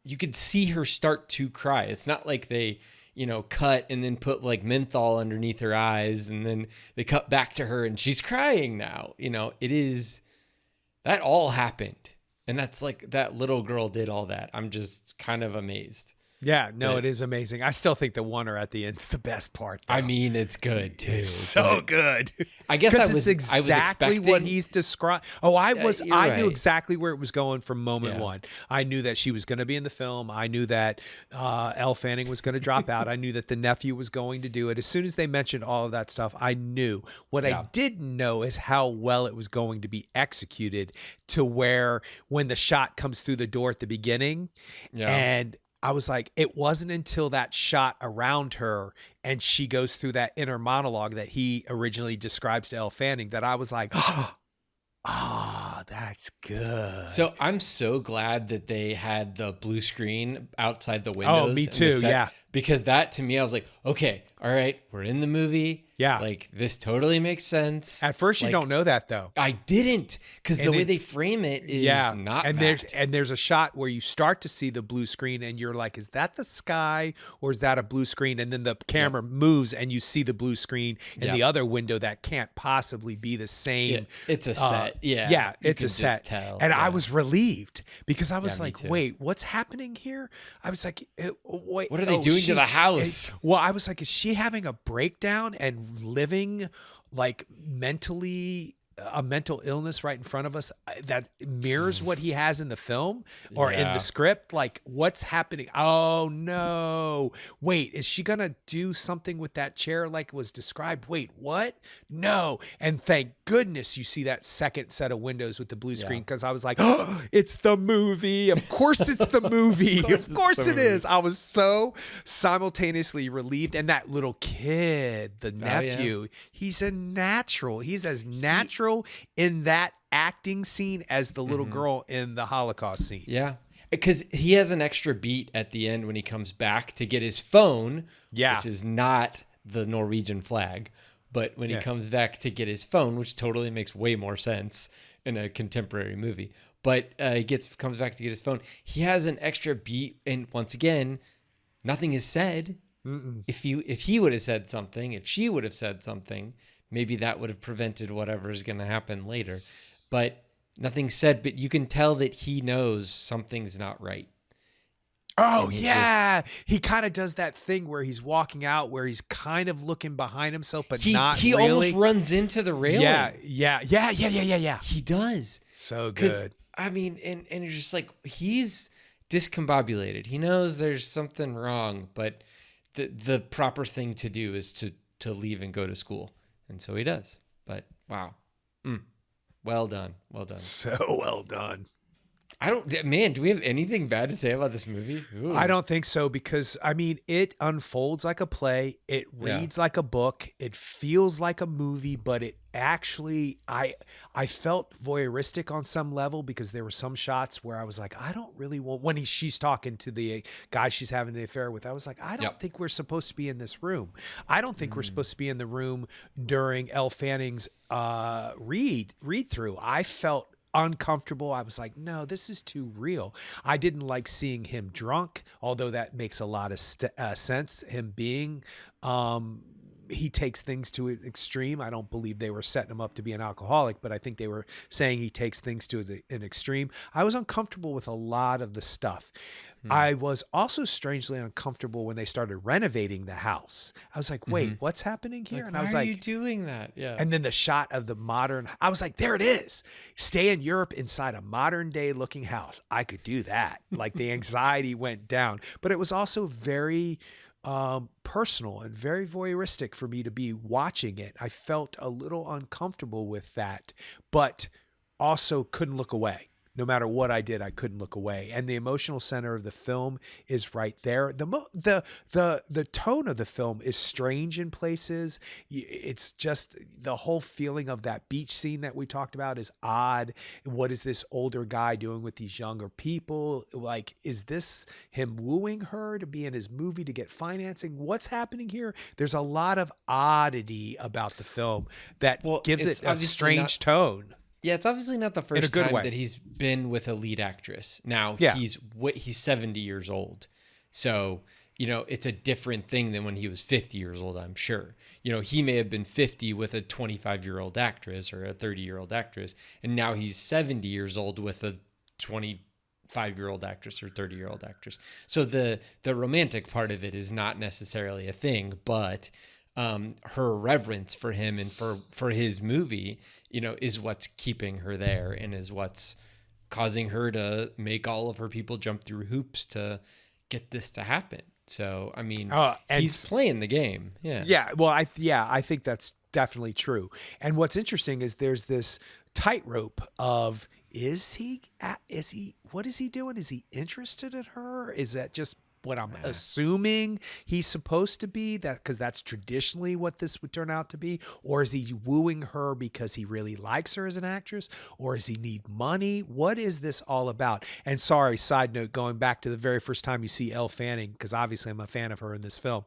You could see her start to cry. It's not like they, you know, cut and then put like menthol underneath her eyes and then they cut back to her and she's crying now. You know, that all happened. And that's like, that little girl did all that. I'm just kind of amazed Yeah, no, that, it is amazing. I still think the oneer at the end's the best part, I though. mean, it's good too. It's so But good. I guess Because it's I was exactly what expecting. he's described. Oh, You're I knew right. exactly where it was going from moment Yeah. one. I knew that she was going to be in the film. I knew that Elle Fanning was going to drop out. I knew that the nephew was going to do it. As soon as they mentioned all of that stuff, I knew. What I Yeah. didn't know is how well it was going to be executed, to where when the shot comes through the door at the beginning, Yeah. and I was like, it wasn't until that shot around her and she goes through that inner monologue that he originally describes to Elle Fanning that I was like, ah, that's good. So I'm so glad that they had the blue screen outside the Oh, windows me and the too. set, Yeah. because that to me, I was like, okay, all right, we're in the movie. Yeah. Like this totally makes sense. At first you Like don't know that though. I didn't, because the And way it, they frame it is yeah. not And that. there's a shot where you start to see the blue screen and you're like, is that the sky or is that a blue screen? And then the Yep. camera moves and you see the blue screen in the Yep. other window that can't possibly be the same. It's a set. Yeah. Yeah, You it's a can just set. tell. And I Yeah. was relieved because I Yeah, was me like, too. wait, what's happening here? I was like, wait, What are they doing to the house? well, I was like, is she having a breakdown and living like mentally a mental illness right in front of us that mirrors what he has in the film or in the Yeah. script? Like what's happening? Oh no. Wait, is she going to do something with that chair like was described? Wait, what? No. And thank goodness you see that second set of windows with the blue screen Yeah. because I was like, oh, it's the movie. Of course it's the movie. Of course it is. I was so simultaneously relieved. And that little kid, the nephew, he's a natural. He's as natural in that acting scene as the little girl in the Holocaust scene. Yeah. Because he has an extra beat at the end when he comes back to get his phone, Yeah. which is not the Norwegian flag. But when he comes back to get his phone, which totally makes way more sense in a contemporary movie, but he comes back to get his phone, he has an extra beat, and once again, nothing is said. If he would have said something, if she would have said something, maybe that would have prevented whatever is going to happen later. But nothing's said, but you can tell that he knows something's not right. Oh, yeah. He kind of does that thing where he's walking out, where he's kind of looking behind himself, but not He really. almost runs into the railing. Yeah. He does. So good. I mean, and you're just like, he's discombobulated. He knows there's something wrong, but the proper thing to do is to leave and go to school. And so he does. But wow. Well done. Well done. So well done. Do we have anything bad to say about this movie? Ooh. I don't think so because, I mean, it unfolds like a play. It reads like a book. It feels like a movie, but it actually, I felt voyeuristic on some level because there were some shots where I was like, I don't really want, when she's talking to the guy she's having the affair with, I was like, I don't think we're supposed to be in this room. I don't think we're supposed to be in the room during Elle Fanning's read through. I felt uncomfortable. I was like, no, this is too real. I didn't like seeing him drunk, although that makes a lot of sense. Him being, he takes things to an extreme. I don't believe they were setting him up to be an alcoholic, but I think they were saying he takes things to an extreme. I was uncomfortable with a lot of the stuff. I was also strangely uncomfortable when they started renovating the house. I was like, wait, what's happening here? Like, and I was why like, are you doing that? Yeah. and then the shot of the modern, I was like, there it is. Stay in Europe inside a modern day looking house. I could do that. Like the anxiety went down, but it was also very personal and very voyeuristic for me to be watching it. I felt a little uncomfortable with that, but also couldn't look away. No matter what I did, I couldn't look away. And the emotional center of the film is right there. The tone of the film is strange in places. It's just the whole feeling of that beach scene that we talked about is odd. What is this older guy doing with these younger people? Like, is this him wooing her to be in his movie to get financing? What's happening here? There's a lot of oddity about the film that gives it a strange tone. Yeah, it's obviously not the first time way. that he's been with a lead actress. Now, he's 70 years old. So, it's a different thing than when he was 50 years old, I'm sure. He may have been 50 with a 25-year-old actress or a 30-year-old actress, and now he's 70 years old with a 25-year-old actress or 30-year-old actress. So the romantic part of it is not necessarily a thing, but her reverence for him and for his movie, is what's keeping her there and is what's causing her to make all of her people jump through hoops to get this to happen. So, I mean, he's playing the game. Yeah. Yeah. Well, I think that's definitely true. And what's interesting is there's this tightrope of, what is he doing? Is he interested in her? Is that just what I'm assuming he's supposed to be, that because that's traditionally what this would turn out to be? Or is he wooing her because he really likes her as an actress? Or does he need money? What is this all about? And sorry, side note, going back to the very first time you see Elle Fanning, because obviously I'm a fan of her in this film.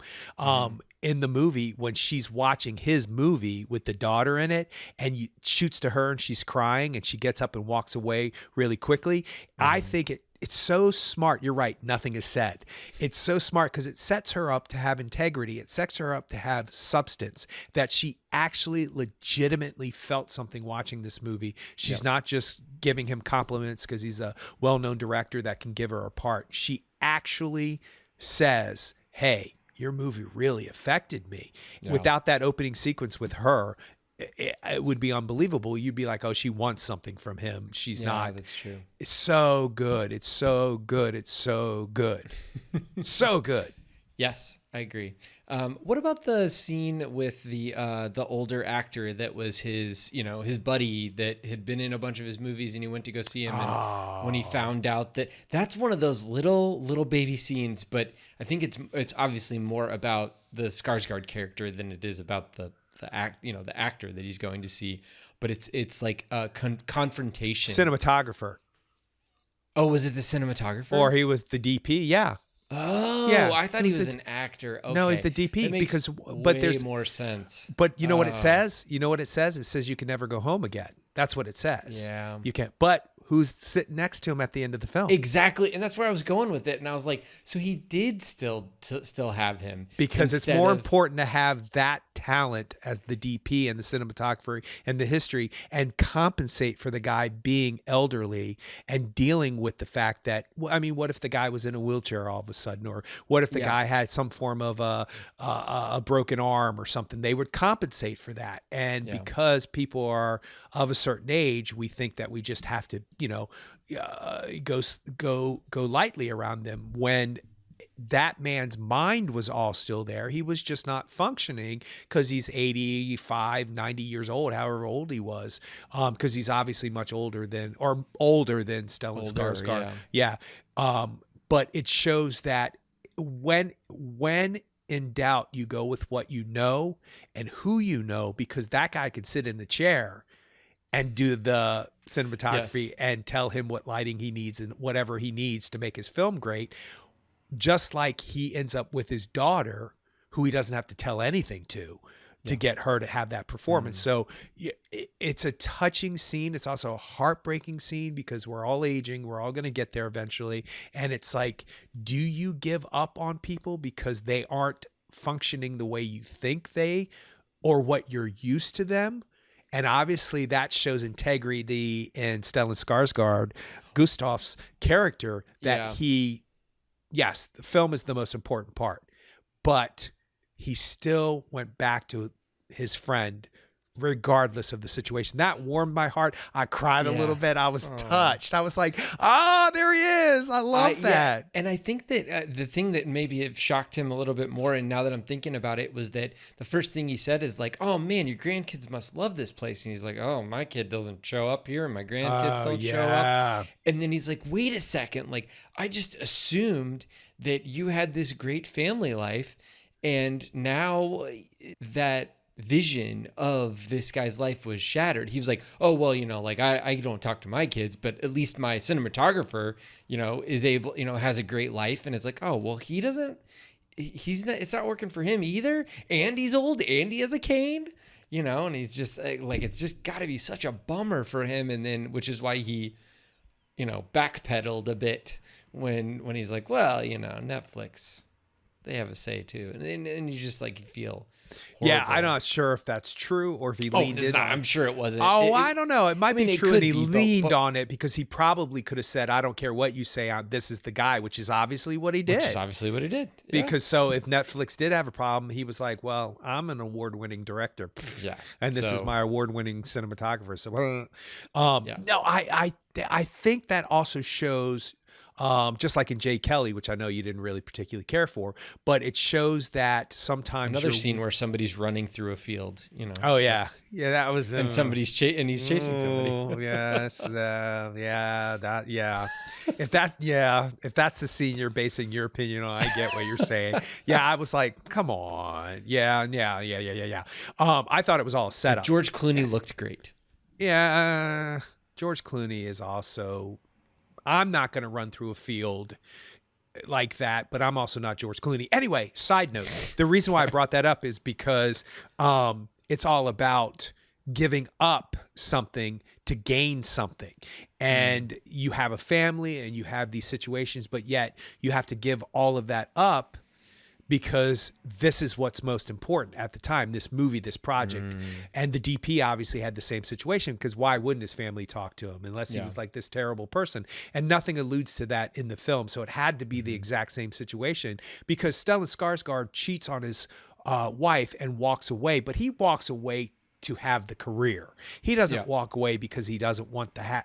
In the movie, when she's watching his movie with the daughter in it, and you shoots to her and she's crying and she gets up and walks away really quickly. I think it's so smart. You're right. Nothing is said. It's so smart because it sets her up to have integrity. It sets her up to have substance, that she actually legitimately felt something watching this movie. She's not just giving him compliments because he's a well-known director that can give her a part. She actually says, hey, your movie really affected me. Without that opening sequence with her, it would be unbelievable. You'd be like, oh, she wants something from him. She's not. That's true. It's so good. It's so good. It's so good. So good. Yes, I agree. What about the scene with the older actor that was his buddy that had been in a bunch of his movies, and he went to go see him, and when he found out that's one of those little baby scenes, but I think it's obviously more about the Skarsgård character than it is about the actor that he's going to see, but it's like a confrontation. Cinematographer. Oh, was it the cinematographer? Or he was the DP? Yeah. Oh, yeah. I thought he was an actor. Okay. No, he's the DP but there's more sense. But you know what it says? You know what it says? It says you can never go home again. That's what it says. Yeah. You can't. But who's sitting next to him at the end of the film? Exactly. And that's where I was going with it. And I was like, so he did still have him. Because it's more important to have that talent as the DP and the cinematographer and the history, and compensate for the guy being elderly and dealing with the fact that, I mean, what if the guy was in a wheelchair all of a sudden? Or what if the guy had some form of a broken arm or something? They would compensate for that. And because people are of a certain age, we think that we just have to, go lightly around them, when that man's mind was all still there. He was just not functioning because he's 85, 90 years old, however old he was, because he's obviously much older than Stellan Skarsgård. Yeah. But it shows that when in doubt, you go with what you know and who you know, because that guy could sit in a chair and do the cinematography and tell him what lighting he needs and whatever he needs to make his film great. Just like he ends up with his daughter, who he doesn't have to tell anything to get her to have that performance. So it's a touching scene. It's also a heartbreaking scene because we're all aging. We're all going to get there eventually. And it's like, do you give up on people because they aren't functioning the way you think or what you're used to them? And obviously that shows integrity in Stellan Skarsgård, Gustav's character, that yes, the film is the most important part, but he still went back to his friend regardless of the situation. That warmed my heart. I cried a little bit. I was touched. I was like, there he is. I love that. And I think that the thing that maybe it shocked him a little bit more, and now that I'm thinking about it, was that the first thing he said is like, oh man, your grandkids must love this place. And he's like, oh, my kid doesn't show up here and my grandkids don't show up. And then he's like, wait a second. Like, I just assumed that you had this great family life, and now that vision of this guy's life was shattered. He was like, oh, well, like I don't talk to my kids, but at least my cinematographer, is able, has a great life. And it's like, oh, well, it's not working for him either. And he's old and he has a cane, and he's just like, it's just gotta be such a bummer for him. And then, which is why he, backpedaled a bit when he's like, well, Netflix, they have a say too. And you just like feel horrible. Yeah, I'm not sure if that's true or if he leaned in. I'm sure it wasn't. I don't know. It might be true, and he leaned on it because he probably could have said, I don't care what you say, this is the guy, which is obviously what he did. Yeah. Because so if Netflix did have a problem, he was like, well, I'm an award-winning director. Yeah. And this is my award-winning cinematographer. So, no, I think that also shows just like in Jay Kelly, which I know you didn't really particularly care for, but it shows that sometimes Another scene where somebody's running through a field, Oh yeah, yeah, that was and he's chasing somebody. yes, yeah. If that's the scene you're basing your opinion on, I get what you're saying. Yeah, I was like, come on, yeah. I thought it was all set up. George Clooney looked great. Yeah, George Clooney is also. I'm not going to run through a field like that, but I'm also not George Clooney. Anyway, side note, the reason why I brought that up is because it's all about giving up something to gain something. And you have a family and you have these situations, but yet you have to give all of that up because this is what's most important at the time, this movie, this project. And the DP obviously had the same situation, because why wouldn't his family talk to him unless he was like this terrible person? And nothing alludes to that in the film. So it had to be the exact same situation, because Stellan Skarsgård cheats on his wife and walks away, but he walks away to have the career. He doesn't walk away because he doesn't want the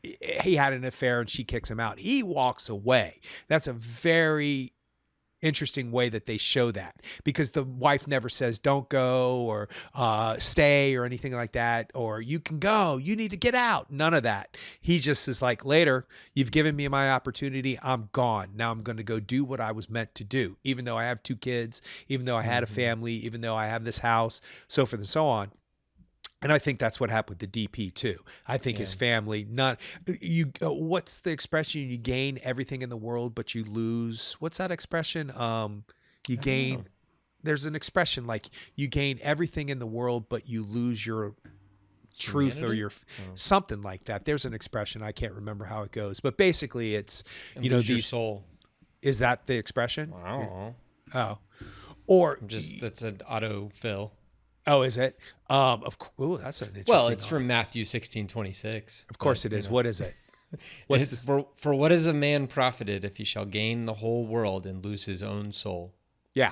he had an affair and she kicks him out. He walks away. That's a very interesting way that they show that, because the wife never says don't go or stay or anything like that, or you can go, you need to get out, none of that. He just is like, later, you've given me my opportunity, I'm gone, now I'm going to go do what I was meant to do, even though I have 2 kids, even though I had a family, even though I have this house, so forth and so on. And I think that's what happened with the DP too. I think his family, what's the expression? You gain everything in the world, but you lose. What's that expression? There's an expression like you gain everything in the world, but you lose your truth or your something like that. There's an expression. I can't remember how it goes, but basically it's, your soul. Is that the expression? Wow. Oh, or that's an autofill. Oh, is it? That's an interesting. Well, it's from Matthew 16:26. Of course it is. What is it? It's for what is a man profited if he shall gain the whole world and lose his own soul? Yeah.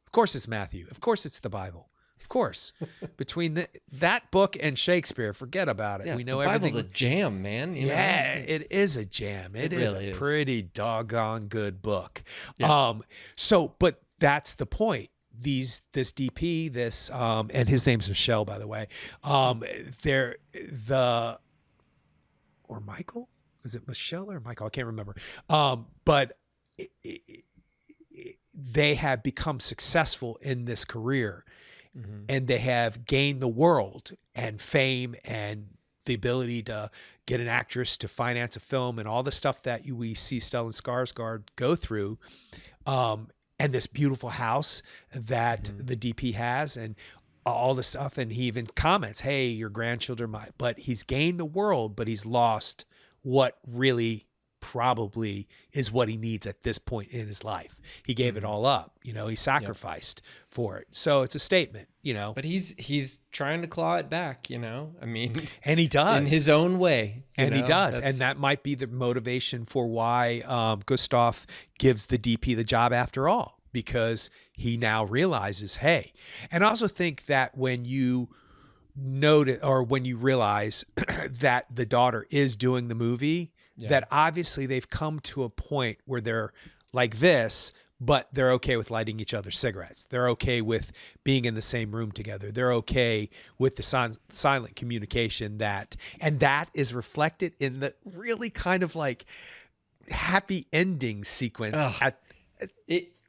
Of course it's Matthew. Of course it's the Bible. Of course. Between that book and Shakespeare, forget about it. Yeah, we know the everything. Bible's a jam, man. It is a jam. It is really a is. pretty doggone good book. Yeah. But that's the point. This DP, and his name's Michelle, by the way. Or Michael? Is it Michelle or Michael? I can't remember. But they have become successful in this career, and they have gained the world and fame and the ability to get an actress to finance a film and all the stuff that we see Stellan Skarsgård go through. And this beautiful house that the DP has and all the stuff. And he even comments, hey, your grandchildren might, but he's gained the world, but he's lost what really probably is what he needs at this point in his life. He gave it all up, he sacrificed for it. So it's a statement, But he's trying to claw it back, I mean, and he does in his own way. He does. And that might be the motivation for why Gustav gives the DP the job after all, because he now realizes, hey, and I also think that when you notice or when you realize that the daughter is doing the movie, that obviously they've come to a point where they're like this, but they're okay with lighting each other cigarettes. They're okay with being in the same room together. They're okay with the silent communication and that is reflected in the really kind of like happy ending sequence.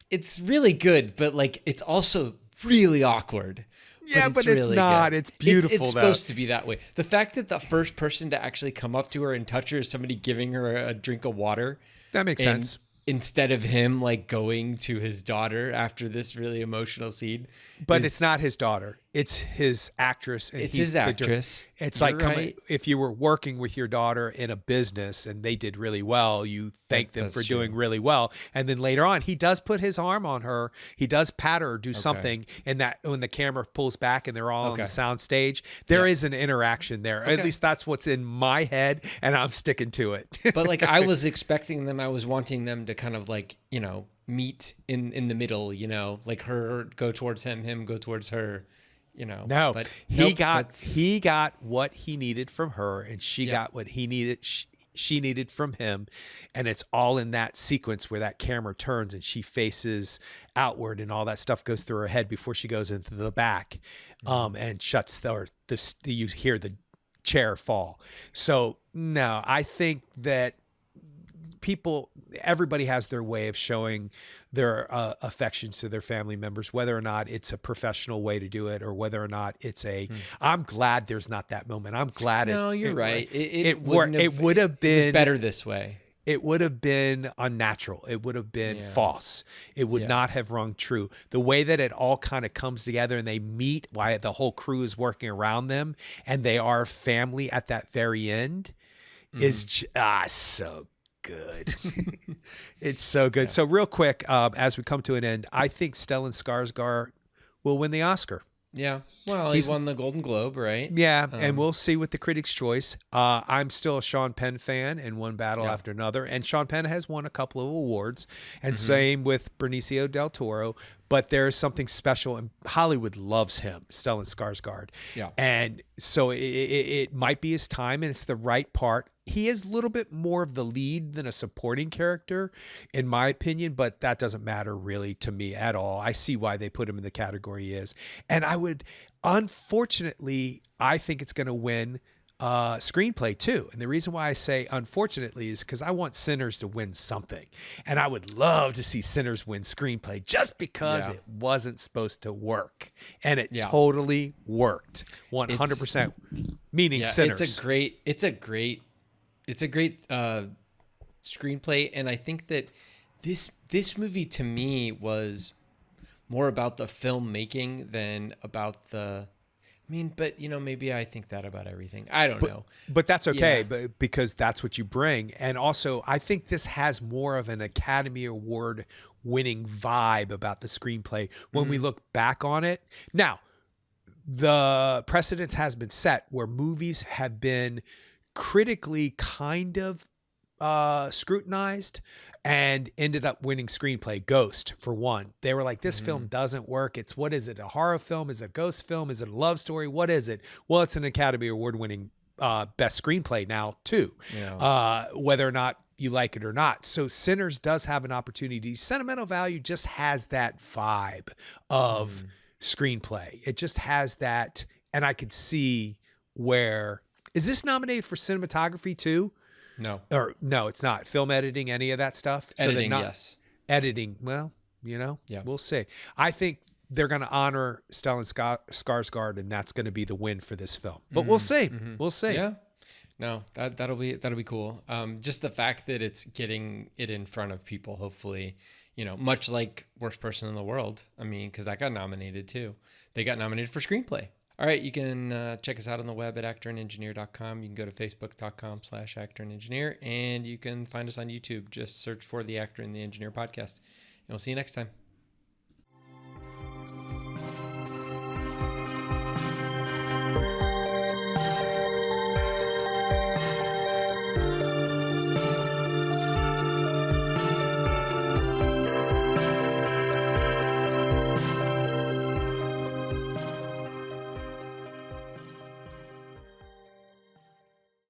It's really good, but like, it's also really awkward. Yeah, but it's really not. Good. It's beautiful. It's supposed to be that way. The fact that the first person to actually come up to her and touch her is somebody giving her a drink of water. That makes sense. Instead of him like going to his daughter after this really emotional scene. But it's not his daughter. It's his actress. And it's his actress. It's like if you were working with your daughter in a business and they did really well, you thank them for doing really well. And then later on, he does put his arm on her. He does pat her or do something. And that when the camera pulls back and they're all on the sound stage, there is an interaction there. At least that's what's in my head. And I'm sticking to it. But like I was expecting them, I was wanting them to kind of like, meet in the middle, like her go towards him go towards her, No, but he got what he needed from her, and she got what he needed. she needed from him. And it's all in that sequence where that camera turns and she faces outward and all that stuff goes through her head before she goes into the back, and shuts you hear the chair fall. So no, I think that everybody has their way of showing their affections to their family members, whether or not it's a professional way to do it or whether or not it's I'm glad there's not that moment. I'm glad you're right. It would have been, it was better this way. It would have been unnatural. It would have been false. It would not have rung true. The way that it all kind of comes together and they meet, why the whole crew is working around them and they are family at that very end is so good. It's so good. So real quick, as we come to an end, I think Stellan Skarsgård will win the Oscar. Yeah. Well, he won the Golden Globe, right? Yeah, and we'll see with the Critics' Choice. I'm still a Sean Penn fan, and one battle after another. And Sean Penn has won a couple of awards, and same with Benicio del Toro. But there is something special, and Hollywood loves him, Stellan Skarsgård. Yeah. And so it might be his time, and it's the right part. He is a little bit more of the lead than a supporting character, in my opinion, but that doesn't matter really to me at all. I see why they put him in the category he is. And unfortunately, I think it's going to win screenplay too. And the reason why I say unfortunately is because I want Sinners to win something. And I would love to see Sinners win screenplay just because it wasn't supposed to work. And it totally worked. 100%. Meaning Sinners. It's a great screenplay. And I think that this movie to me was more about the filmmaking than about but maybe I think that about everything. I don't know. But that's okay, because that's what you bring. And also, I think this has more of an Academy Award winning vibe about the screenplay when we look back on it. Now, the precedence has been set where movies have been critically kind of scrutinized and ended up winning screenplay. Ghost, for one. They were like, this film doesn't work. What is it? A horror film? Is it a ghost film? Is it a love story? What is it? Well, it's an Academy Award winning best screenplay now too, whether or not you like it or not. So Sinners does have an opportunity. Sentimental Value just has that vibe of screenplay. It just has that. And I could see where, is this nominated for cinematography too? No. Or no, it's not. Film editing, any of that stuff? Editing, yes. Editing, well, we'll see. I think they're going to honor Stellan Skarsgård, and that's going to be the win for this film. But we'll see. We'll see. Yeah. No, that'll be cool. Just the fact that it's getting it in front of people, hopefully, much like Worst Person in the World. I mean, because that got nominated too. They got nominated for screenplay. All right, you can check us out on the web at actorandengineer.com. You can go to facebook.com/actorandengineer, and you can find us on YouTube. Just search for the Actor and the Engineer podcast. And we'll see you next time.